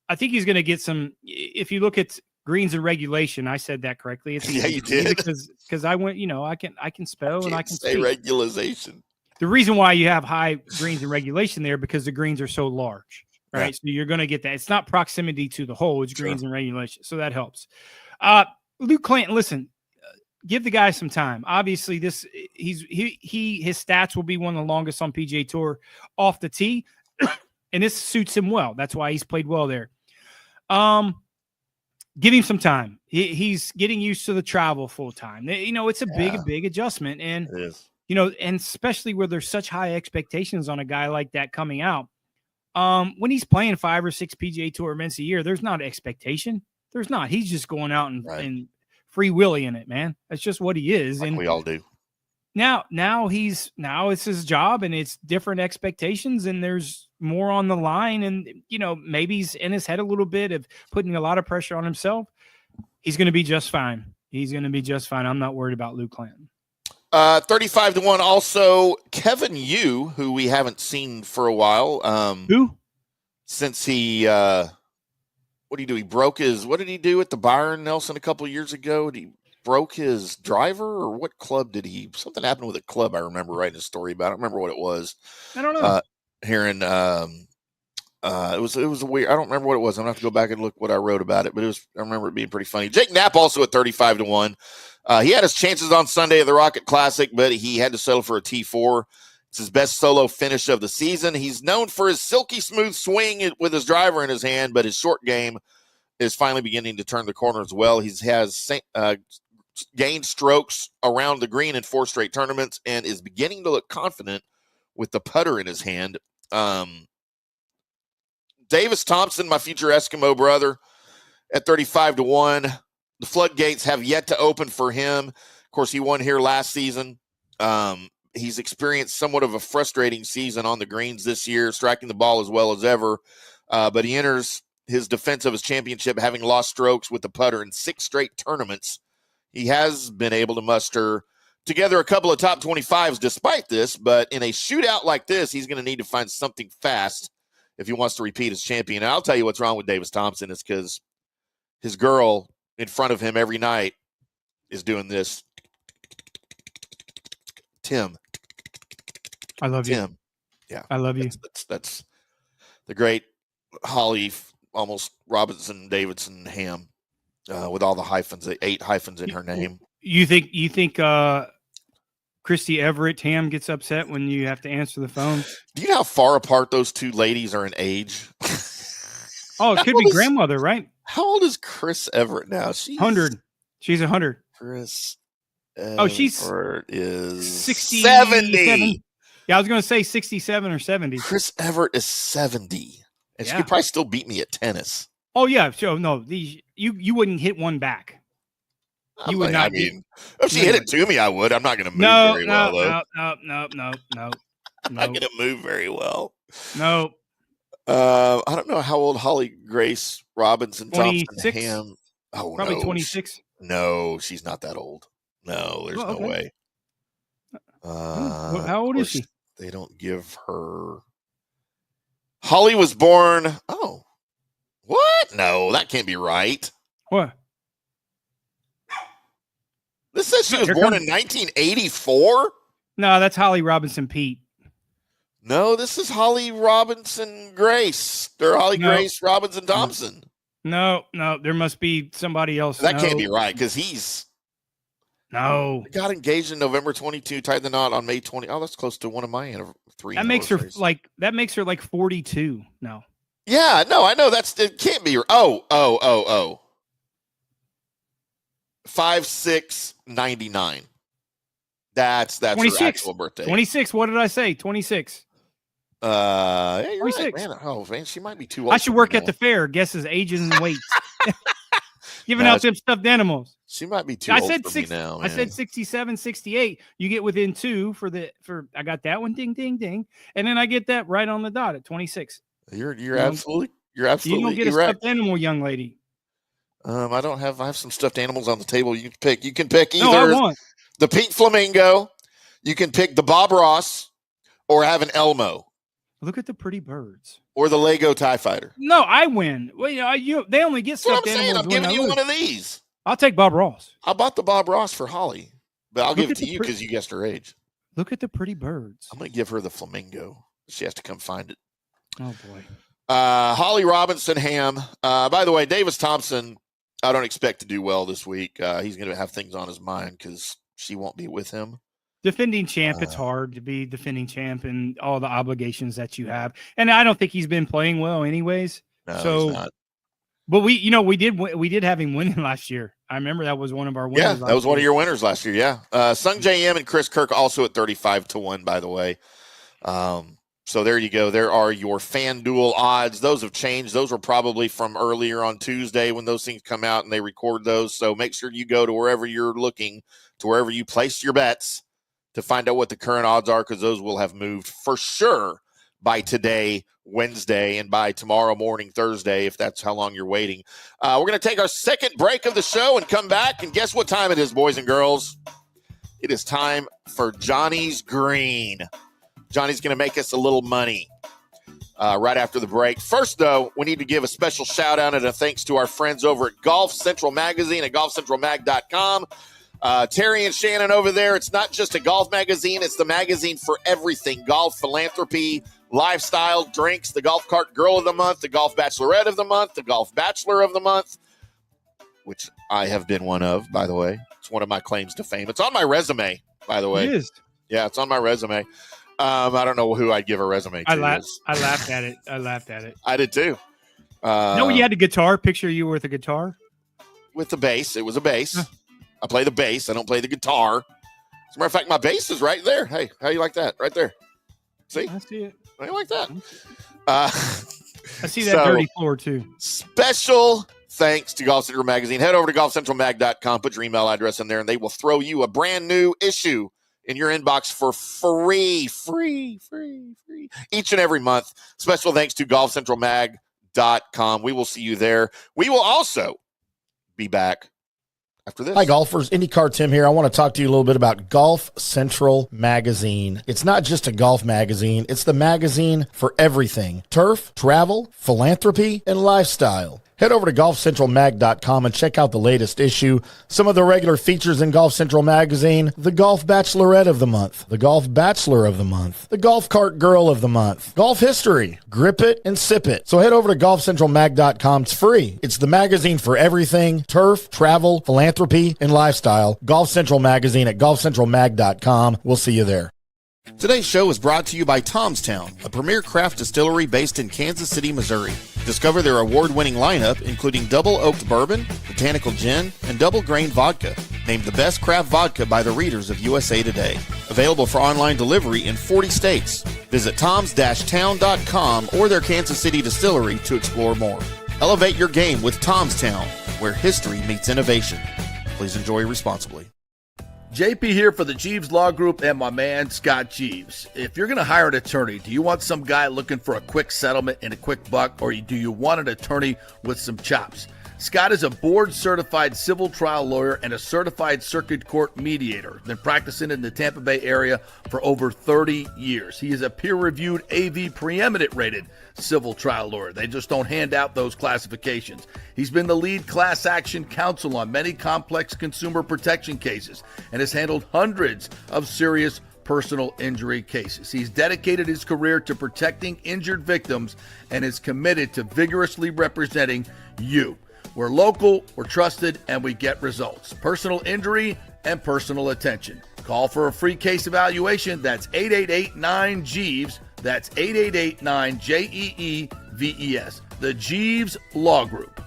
I think he's going to get some, if you look at greens and regulation, I said that correctly. It's yeah, you did. Because I went, I can spell and I can say regularization. The reason why you have high greens and regulation there, because the greens are so large, right? Yeah. So you're going to get that. It's not proximity to the hole, it's greens and regulation. So that helps. Luke Clanton, listen, give the guy some time. Obviously, his stats will be one of the longest on PGA Tour off the tee, and this suits him well. That's why he's played well there. Give him some time. He's getting used to the travel full time. It's a big adjustment, and it is. And especially where there's such high expectations on a guy like that coming out. When he's playing 5 or 6 PGA Tour events a year, there's not expectation. There's not. He's just going out and free willy in it, man. That's just what he is. Like and we all do. Now it's his job, and it's different expectations, and there's more on the line. And, maybe he's in his head a little bit of putting a lot of pressure on himself. He's going to be just fine. I'm not worried about Luke Clanton. 35-1. Also, Kevin Yu, who we haven't seen for a while. Who? Since he, what did he do? What did he do at the Byron Nelson a couple of years ago? He broke his driver, or what club did he? Something happened with a club. I remember writing a story about. I don't remember what it was. I don't know. It was a weird. I don't remember what it was. I'm gonna have to go back and look what I wrote about it. But I remember it being pretty funny. Jake Knapp also at 35-1. He had his chances on Sunday at the Rocket Classic, but he had to settle for a T4. It's his best solo finish of the season. He's known for his silky smooth swing with his driver in his hand, but his short game is finally beginning to turn the corner as well. He has gained strokes around the green in 4 straight tournaments and is beginning to look confident with the putter in his hand. Davis Thompson, my future Eskimo brother, at 35-1. the floodgates have yet to open for him. Of course, he won here last season. He's experienced somewhat of a frustrating season on the greens this year, striking the ball as well as ever. But he enters his defense of his championship having lost strokes with the putter in 6 straight tournaments. He has been able to muster together a couple of top 25s despite this, but in a shootout like this, he's going to need to find something fast if he wants to repeat as champion. And I'll tell you what's wrong with Davis Thompson is because his girl in front of him every night is doing this. Timm. I love you. Timm. Yeah. I love you. That's the great Holly, almost Robinson Davidson Hamm, with all the hyphens, 8 hyphens in her name. You think Christy Everett Hamm gets upset when you have to answer the phone? Do you know how far apart those two ladies are in age? Oh, it could be grandmother, right? How old is Chris Everett now? She's 100. She's 100. Chris she's Everett is 70. Yeah, I was going to say 67 or 70. Chris Everett is 70. And she Yeah. could probably still beat me at tennis. Oh, yeah. So, no, you wouldn't hit one back. You would not. I mean, if she hit it to me, I would. I'm not going to move very well, though. No. I'm not going to move very well. No. I don't know how old Holly Grace Robinson Thompson 26? Hamm. Oh, Probably no. 26. No, she's not that old. No, there's no way. How old is she? They don't give her. Holly was born. Oh, what? No, that can't be right. What? This says she was born in 1984. No, that's Holly Robinson Pete. No, this is Holly Robinson Grace. Or Holly Grace Robinson Thompson. No, there must be somebody else. That can't be right because he's. No. Got engaged in November 22, tied the knot on May 20. Oh, that's close to one of my 3 That makes her like 42. No. Yeah, no, I know it can't be. Oh. 5/6/99. That's 26. Her actual birthday. 26. What did I say? 26. Yeah, you're 26. Right, man. Oh, man, she might be too old. I should work at the fair. Guesses ages and weights. Giving out them stuffed animals. She might be too old for me now. Man. I said 67, 68. You get within 2 for I got that one, ding, ding, ding, and then I get that right on the dot at 26. You're absolutely you don't get a stuffed animal, young lady. I have some stuffed animals on the table. You can pick either I want the pink flamingo, you can pick the Bob Ross, or have an Elmo. Look at the pretty birds. Or the Lego TIE Fighter. No, I win. Well, they only get stuffed animals. I'm giving you one of these. I'll take Bob Ross. I bought the Bob Ross for Holly, but I'll give it to you because you guessed her age. Look at the pretty birds. I'm going to give her the flamingo. She has to come find it. Oh, boy. Holly Robinson Hamm. By the way, Davis Thompson, I don't expect to do well this week. He's going to have things on his mind because she won't be with him. Defending champ, it's hard to be defending champ and all the obligations that you have. And I don't think he's been playing well anyways. No, he's not. But we did have him winning last year. I remember that was one of our winners. Yeah, that was one of your winners last year. Yeah. Sung J M and Chris Kirk also at 35-1, by the way. So there you go. There are your FanDuel odds. Those have changed. Those were probably from earlier on Tuesday when those things come out and they record those. So make sure you go to wherever you're looking, to wherever you place your bets, to find out what the current odds are, because those will have moved for sure by today, Wednesday, and by tomorrow morning, Thursday, if that's how long you're waiting. We're going to take our second break of the show and come back. And guess what time it is, boys and girls? It is time for Johnny's Green. Johnny's going to make us a little money right after the break. First, though, we need to give a special shout-out and a thanks to our friends over at Golf Central Magazine at golfcentralmag.com. Terry and Shannon over there, it's not just a golf magazine, it's the magazine for everything. Golf, philanthropy, lifestyle, drinks, the Golf Cart Girl of the Month, the Golf Bachelorette of the Month, the Golf Bachelor of the Month, which I have been one of, by the way. It's one of my claims to fame. It's on my resume, by the way. It is. Yeah, it's on my resume. I don't know who I'd give a resume to. I laughed at it. I did too. When you had the guitar, picture you with a guitar? With the bass. It was a bass. I play the bass. I don't play the guitar. As a matter of fact, my bass is right there. Hey, how you like that? Right there. See? I see it. How you like that? I see that dirty floor too. Special thanks to Golf Central Magazine. Head over to golfcentralmag.com, put your email address in there, and they will throw you a brand new issue in your inbox for free each and every month. Special thanks to golfcentralmag.com. We will see you there. We will also be back after this. Hi, golfers. IndyCarTim here. I want to talk to you a little bit about Golf Central Magazine. It's not just a golf magazine. It's the magazine for everything. Turf, travel, philanthropy, and lifestyle. Head over to golfcentralmag.com and check out the latest issue. Some of the regular features in Golf Central Magazine: the Golf Bachelorette of the Month, the Golf Bachelor of the Month, the Golf Cart Girl of the Month, Golf History, Grip It and Sip It. So head over to golfcentralmag.com. It's free. It's the magazine for everything: turf, travel, philanthropy, and lifestyle. Golf Central Magazine at golfcentralmag.com. We'll see you there. Today's show is brought to you by Tomstown, a premier craft distillery based in Kansas City, Missouri. Discover their award-winning lineup, including double oaked bourbon, botanical gin, and double grain vodka. Named the best craft vodka by the readers of USA Today. Available for online delivery in 40 states. Visit toms-town.com or their Kansas City distillery to explore more. Elevate your game with Tomstown, where history meets innovation. Please enjoy responsibly. JP here for the Jeeves Law Group and my man, Scott Jeeves. If you're going to hire an attorney, do you want some guy looking for a quick settlement and a quick buck, or do you want an attorney with some chops? Scott is a board-certified civil trial lawyer and a certified circuit court mediator. Been practicing in the Tampa Bay area for over 30 years. He is a peer-reviewed AV preeminent-rated civil trial lawyer. They just don't hand out those classifications. He's been the lead class action counsel on many complex consumer protection cases and has handled hundreds of serious personal injury cases. He's dedicated his career to protecting injured victims and is committed to vigorously representing you. We're local, we're trusted, and we get results. Personal injury and personal attention. Call for a free case evaluation. That's 888-9-JEEVES. That's 888-9-JEEVES. The Jeeves Law Group.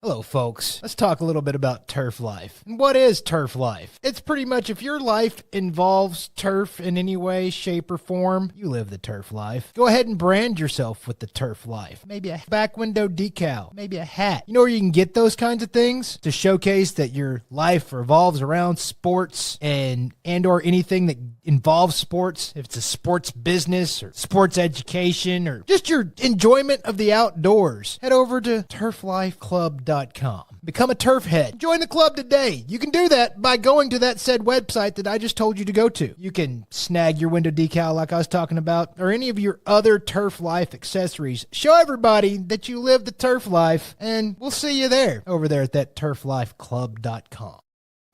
Hello, folks. Let's talk a little bit about turf life. What is turf life? It's pretty much if your life involves turf in any way, shape, or form, you live the turf life. Go ahead and brand yourself with the turf life. Maybe a back window decal, maybe a hat. You know where you can get those kinds of things to showcase that your life revolves around sports and or anything that involves sports. If it's a sports business or sports education or just your enjoyment of the outdoors, head over to turflifeclub.com. Become a turf head. Join the club today. You can do that by going to that said website that I just told you to go to. You can snag your window decal like I was talking about, or any of your other turf life accessories. Show everybody that you live the turf life, and we'll see you there over there at that turflifeclub.com.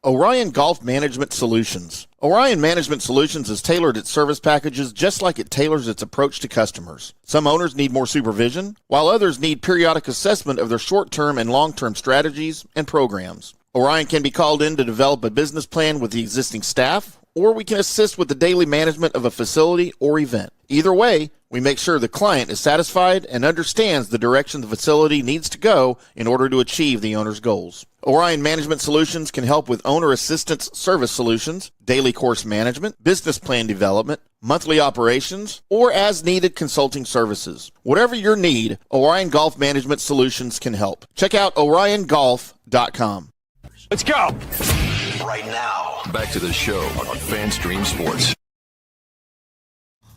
Orion Golf Management Solutions. Orion Management Solutions has tailored its service packages just like it tailors its approach to customers. Some owners need more supervision, while others need periodic assessment of their short-term and long-term strategies and programs. Orion can be called in to develop a business plan with the existing staff, or we can assist with the daily management of a facility or event. Either way, we make sure the client is satisfied and understands the direction the facility needs to go in order to achieve the owner's goals. Orion Management Solutions can help with owner assistance service solutions, daily course management, business plan development, monthly operations, or as-needed consulting services. Whatever your need, Orion Golf Management Solutions can help. Check out oriongolf.com. Let's go! Right now, back to the show on FanStream Sports.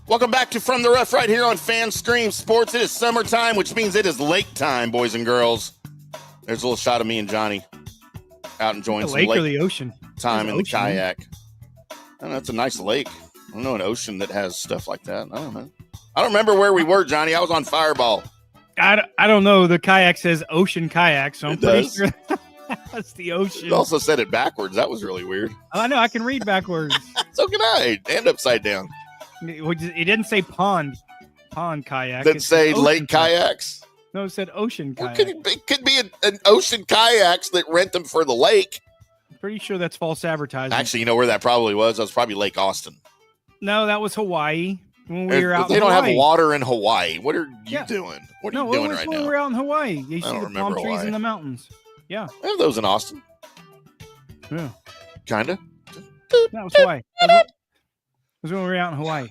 Welcome back to From the Rough right here on FanStream Sports. It is summertime, which means it is lake time, boys and girls. There's a little shot of me and Johnny out enjoying some lake lake or the ocean time in the ocean. kayak. I don't know, it's a nice lake. I don't know an ocean that has stuff like that. I don't know. I don't remember where we were, Johnny. I was on Fireball. I don't know. The kayak says ocean kayak, so I'm It pretty does. sure that's the ocean. It also said it backwards. That was really weird. I know. I can read backwards. So can I. And upside down. It didn't say pond kayak. Did it It say said ocean lake kayaks? No, it said ocean Well, kayak. it could be an ocean kayaks that rent them for the lake. Pretty sure that's false advertising. Actually, you know where that probably was? That was probably Lake Austin. No, that was Hawaii. When we were out They in don't Hawaii. have water in Hawaii. What are you Yeah. doing? What are No, you doing it was right when now? we were out in Hawaii. You see don't the remember palm trees Hawaii. in the mountains. Yeah. They have those in Austin. Yeah. Kind of. That was Hawaii. That was when we were out in Hawaii.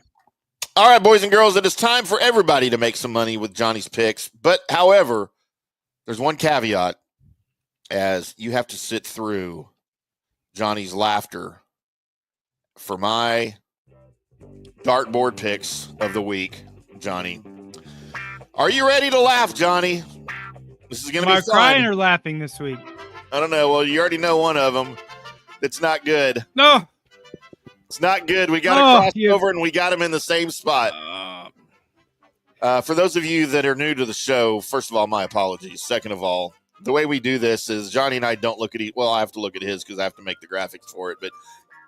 All right, boys and girls, it is time for everybody to make some money with Johnny's picks. But, however, there's one caveat. as you have to sit through Johnny's laughter for my dartboard picks of the week, Johnny. Are you ready to laugh, Johnny? This is going to be fun. Am I crying or laughing this week? I don't know. Well, you already know one of them. It's not good. No. It's not good. We got to cross over, and we got him in the same spot. For those of you that are new to the show, first of all, my apologies. Second of all, the way we do this is Johnny and I don't look at well, I have to look at his because I have to make the graphics for it. But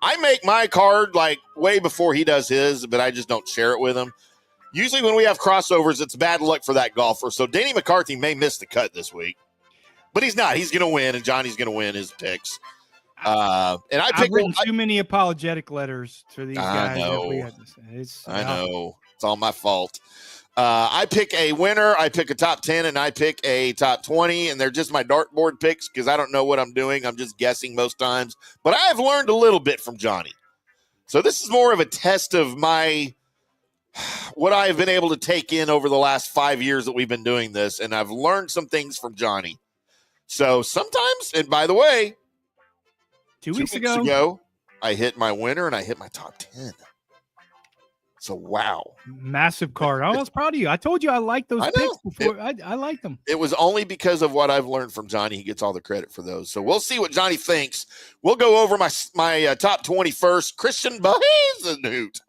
I make my card like way before he does his, but I just don't share it with him. Usually when we have crossovers, it's bad luck for that golfer. So Danny McCarthy may miss the cut this week, but he's not. He's going to win, and Johnny's going to win his picks. And I've written too many apologetic letters to these guys. I know. I know. It's all my fault. I pick a winner, I pick a top 10, and I pick a top 20, and they're just my dartboard picks because I don't know what I'm doing. I'm just guessing most times. But I have learned a little bit from Johnny. So this is more of a test of what I have been able to take in over the last 5 years that we've been doing this, and I've learned some things from Johnny. So sometimes, and by the way, two weeks ago, I hit my winner and I hit my top 10. So, wow. Massive card. I was proud of you. I told you I liked those picks before. I liked them. It was only because of what I've learned from Johnny. He gets all the credit for those. So, we'll see what Johnny thinks. We'll go over my top 20 first. Christian Behazenhout.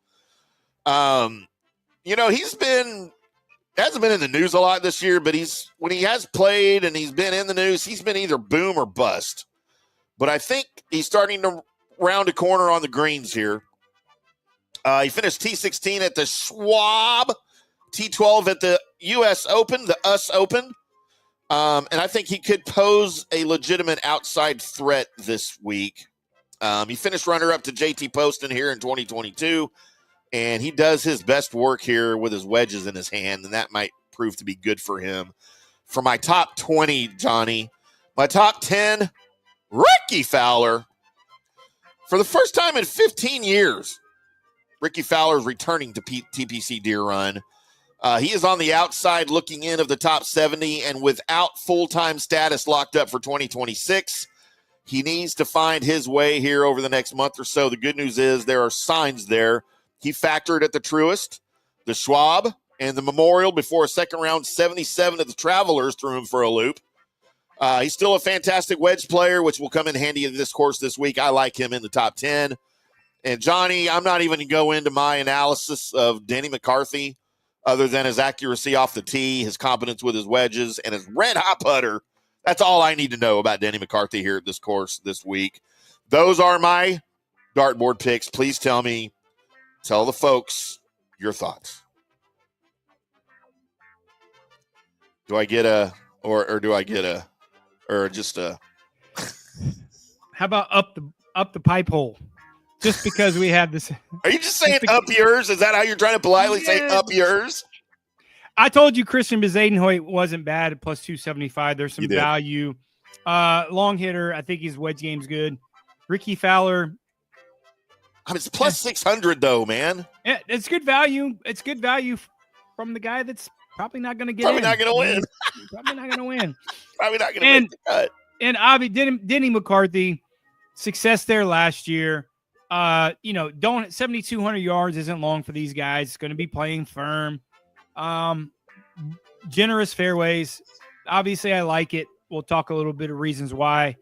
Hasn't been in the news a lot this year, but when he has played and he's been in the news, he's been either boom or bust. But I think he's starting to round a corner on the greens here. He finished T16 at the Schwab, T12 at the US Open, the US Open. And I think he could pose a legitimate outside threat this week. He finished runner-up to JT Poston here in 2022, and he does his best work here with his wedges in his hand, and that might prove to be good for him. For my top 20, Johnny, my top 10, Ricky Fowler. For the first time in 15 years, Ricky Fowler is returning to TPC Deere Run. He is on the outside looking in of the top 70, and without full-time status locked up for 2026, he needs to find his way here over the next month or so. The good news is there are signs there. He factored at the Truist, the Schwab, and the Memorial before a second-round 77 at the Travelers threw him for a loop. He's still a fantastic wedge player, which will come in handy in this course this week. I like him in the top 10. And Johnny, I'm not even going to go into my analysis of Danny McCarthy other than his accuracy off the tee, his competence with his wedges, and his red-hot putter. That's all I need to know about Danny McCarthy here at this course this week. Those are my dartboard picks. Please tell the folks your thoughts. Do I get or do I get or just a? How about up the pipe hole? Just because we had this. Are you just saying up yours? Is that how you're trying to politely say up yours? I told you Christian Bezadenhout wasn't bad at plus 275. There's some value. Long hitter. I think his wedge game's good. Ricky Fowler. I mean, it's plus 600 though, man. Yeah, it's good value. It's good value from the guy that's probably not going to get Probably not going to win. Probably not going to win. Probably not going to make the cut. And Denny McCarthy, success there last year. 7,200 yards isn't long for these guys. It's going to be playing firm. Generous fairways. Obviously, I like it. We'll talk a little bit of reasons why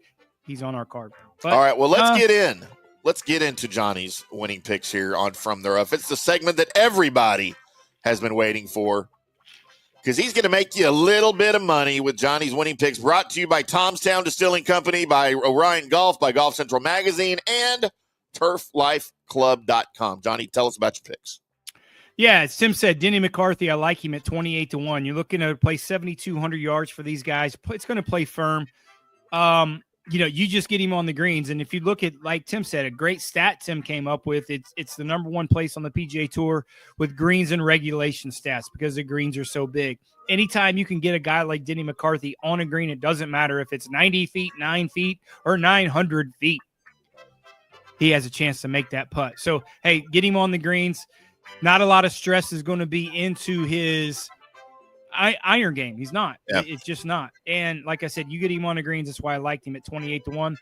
he's on our card. But, all right, well, let's get in. Let's get into Johnny's winning picks here on From the Rough. It's the segment that everybody has been waiting for because he's going to make you a little bit of money with Johnny's winning picks, brought to you by Tomstown Distilling Company, by Orion Golf, by Golf Central Magazine, and turflifeclub.com. Johnny, tell us about your picks. Yeah, as Tim said, Denny McCarthy, I like him at 28-1. You're looking to play 7,200 yards for these guys. It's going to play firm. You just get him on the greens. And if you look at, like Tim said, a great stat Tim came up with, it's the number one place on the PGA Tour with greens and regulation stats because the greens are so big. Anytime you can get a guy like Denny McCarthy on a green, it doesn't matter if it's 90 feet, 9 feet, or 900 feet. He has a chance to make that putt. So, hey, get him on the greens. Not a lot of stress is going to be into his – iron game. He's not. Yeah. It's just not. And like I said, you get him on the greens. That's why I liked him at 28-1.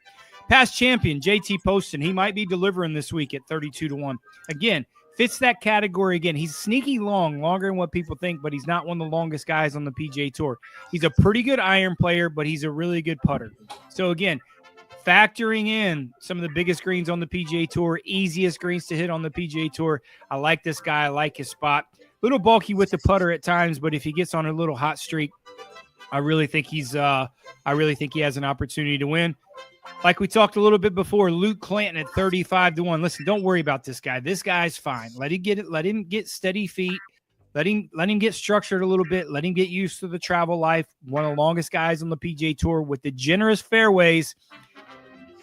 Past champion, JT Poston. He might be delivering this week at 32-1. Again, fits that category again. He's sneaky longer than what people think, but he's not one of the longest guys on the PGA Tour. He's a pretty good iron player, but he's a really good putter. So again, factoring in some of the biggest greens on the PGA Tour, easiest greens to hit on the PGA Tour, I like this guy. I like his spot. Little bulky with the putter at times, but if he gets on a little hot streak, I really think he has an opportunity to win. Like we talked a little bit before, Luke Clanton at 35-1. Listen, don't worry about this guy. This guy's fine. Let him get it. Let him get steady feet. Let him get structured a little bit. Let him get used to the travel life. One of the longest guys on the PGA Tour with the generous fairways.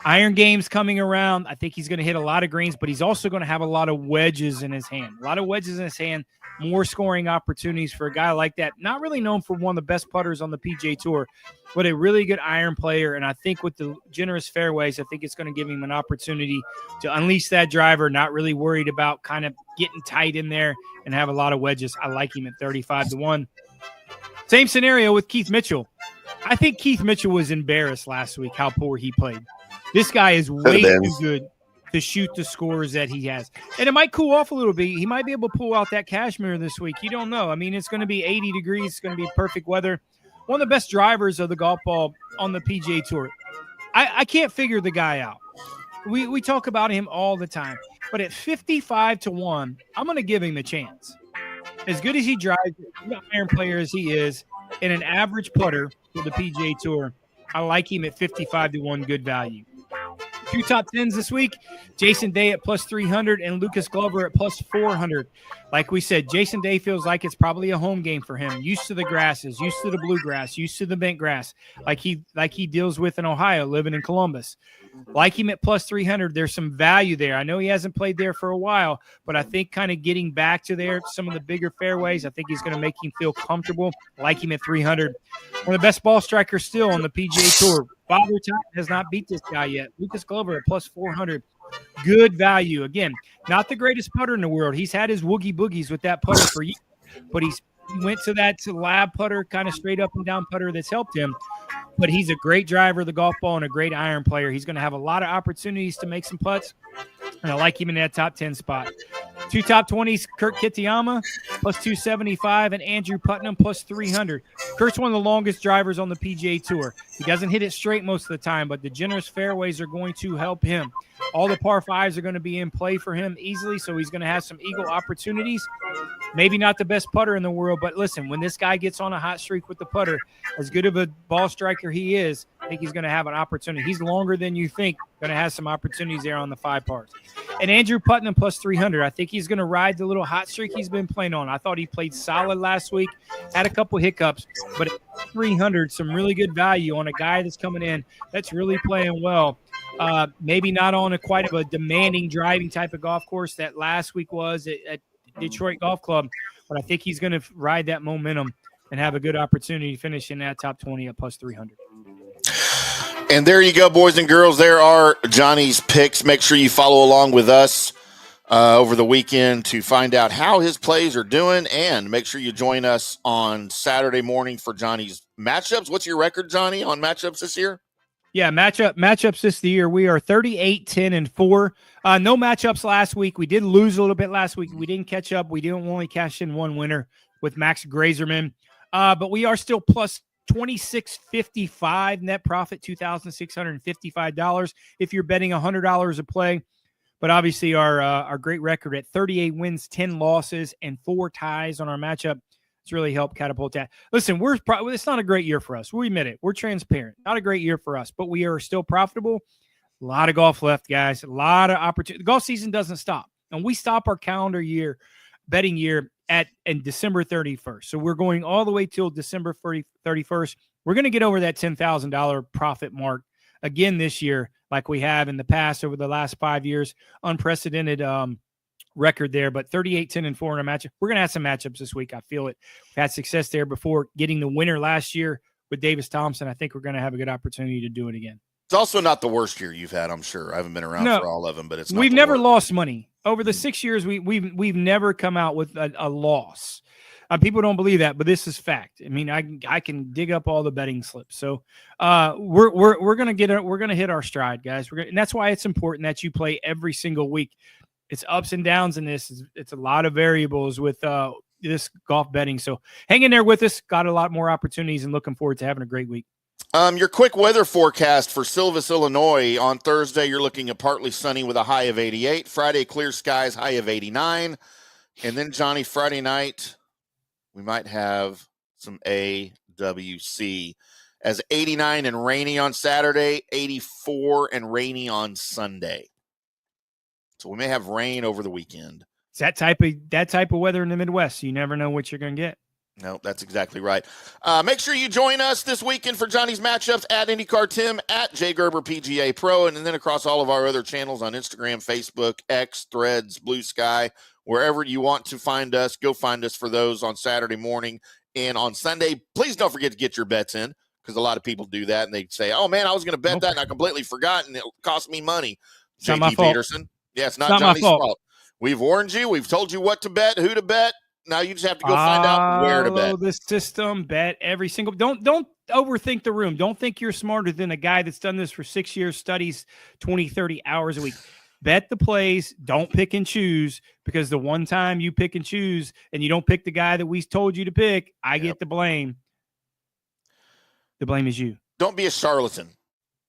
Iron game's coming around. I think he's going to hit a lot of greens, but he's also going to have a lot of wedges in his hand. A lot of wedges in his hand, more scoring opportunities for a guy like that. Not really known for one of the best putters on the PGA Tour, but a really good iron player. And I think with the generous fairways, I think it's going to give him an opportunity to unleash that driver, not really worried about kind of getting tight in there and have a lot of wedges. I like him at 35-1. Same scenario with Keith Mitchell. I think Keith Mitchell was embarrassed last week how poor he played. This guy is way too good to shoot the scores that he has. And it might cool off a little bit. He might be able to pull out that cashmere this week. You don't know. I mean, it's going to be 80 degrees. It's going to be perfect weather. One of the best drivers of the golf ball on the PGA Tour. I can't figure the guy out. We talk about him all the time. But at 55-1, I'm going to give him a chance. As good as he drives, as an iron player as he is, and an average putter for the PGA Tour, I like him at 55-1, good value. 2 top 10s this week, Jason Day at plus 300 and Lucas Glover at plus 400. Like we said, Jason Day feels like it's probably a home game for him. Used to the grasses, used to the bluegrass, used to the bent grass, like he deals with in Ohio, living in Columbus. Like him at plus 300, there's some value there. I know he hasn't played there for a while, but I think kind of getting back to there, some of the bigger fairways, I think he's going to make him feel comfortable. Like him at 300. One of the best ball strikers still on the PGA Tour. Father Time has not beat this guy yet. Lucas Glover at plus 400. Good value. Again, not the greatest putter in the world. He's had his woogie boogies with that putter for years, but he went to that lab putter, kind of straight up and down putter that's helped him. But he's a great driver of the golf ball and a great iron player. He's going to have a lot of opportunities to make some putts, and I like him in that top 10 spot. 2 top 20s, Kurt Kitayama, plus 275, and Andrew Putnam, plus 300. Kurt's one of the longest drivers on the PGA Tour. He doesn't hit it straight most of the time, but the generous fairways are going to help him. All the par fives are going to be in play for him easily, so he's going to have some eagle opportunities. Maybe not the best putter in the world, but listen, when this guy gets on a hot streak with the putter, as good of a ball striker he is, I think he's going to have an opportunity. He's longer than you think, going to have some opportunities there on the 5 pars. And Andrew Putnam plus 300. I think he's going to ride the little hot streak he's been playing on. I thought he played solid last week, had a couple hiccups, but at 300, some really good value on a guy that's coming in that's really playing well. Maybe not on quite of a demanding driving type of golf course that last week was at Detroit Golf Club, but I think he's going to ride that momentum and have a good opportunity to finish in that top 20 at plus 300. And there you go, boys and girls. There are Johnny's picks. Make sure you follow along with us over the weekend to find out how his plays are doing, and make sure you join us on Saturday morning for Johnny's matchups. What's your record, Johnny, on matchups this year? Yeah, matchups this year. We are 38-10-4. No matchups last week. We did lose a little bit last week. We didn't catch up. We didn't only cash in one winner with Max Grazerman. But we are still plus $26.55 net profit, $2,655 if you're betting $100 a play. But obviously our great record at 38 wins, 10 losses, and 4 ties on our matchup. It's really helped catapult that. Listen, it's not a great year for us. We admit it. We're transparent. Not a great year for us, but we are still profitable. A lot of golf left, guys. A lot of opportunity. The golf season doesn't stop. And we stop our calendar year, betting year, in December 31st. So we're going all the way till December 31st. We're going to get over that $10,000 profit mark again this year, like we have in the past over the last 5 years. Unprecedented record there, but 38-10-4 in a matchup. We're going to have some matchups this week. I feel it. We've had success there before, getting the winner last year with Davis Thompson. I think we're going to have a good opportunity to do it again. It's also not the worst year you've had, I'm sure. I haven't been around for all of them, but we've never lost money over the 6 years. We've never come out with a loss. People don't believe that, but this is fact. I mean, I can dig up all the betting slips. So we're gonna hit our stride, guys. And that's why it's important that you play every single week. It's ups and downs in this. It's a lot of variables with this golf betting. So hang in there with us. Got a lot more opportunities and looking forward to having a great week. Your quick weather forecast for Silvia, Illinois. On Thursday, you're looking at partly sunny with a high of 88. Friday, clear skies, high of 89. And then, Johnny, Friday night, we might have some AWC as 89 and rainy on Saturday, 84 and rainy on Sunday. So we may have rain over the weekend. It's that type of weather in the Midwest. You never know what you're going to get. No, that's exactly right. Make sure you join us this weekend for Johnny's matchups at IndyCarTim, at J Gerber PGA Pro, and then across all of our other channels on Instagram, Facebook, X, Threads, Blue Sky, wherever you want to find us. Go find us for those on Saturday morning and on Sunday. Please don't forget to get your bets in, because a lot of people do that and they say, "Oh man, I was going to bet that and I completely forgot and it cost me money." JP Peterson, yeah, it's not Johnny's fault. We've warned you. We've told you what to bet, who to bet. Now you just have to go find out where to bet. The system, bet every single. Don't overthink the room. Don't think you're smarter than a guy that's done this for 6 years, studies 20, 30 hours a week. Bet the plays. Don't pick and choose, because the one time you pick and choose and you don't pick the guy that we told you to pick, I get the blame. The blame is you. Don't be a charlatan.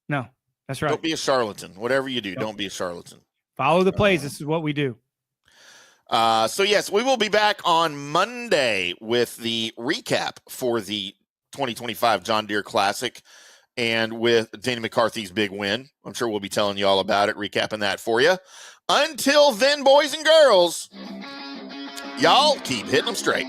No, that's right. Don't be a charlatan. Whatever you do, don't be a charlatan. Follow the plays. This is what we do. So, yes, we will be back on Monday with the recap for the 2025 John Deere Classic and with Danny McCarthy's big win. I'm sure we'll be telling you all about it, recapping that for you. Until then, boys and girls, y'all keep hitting them straight.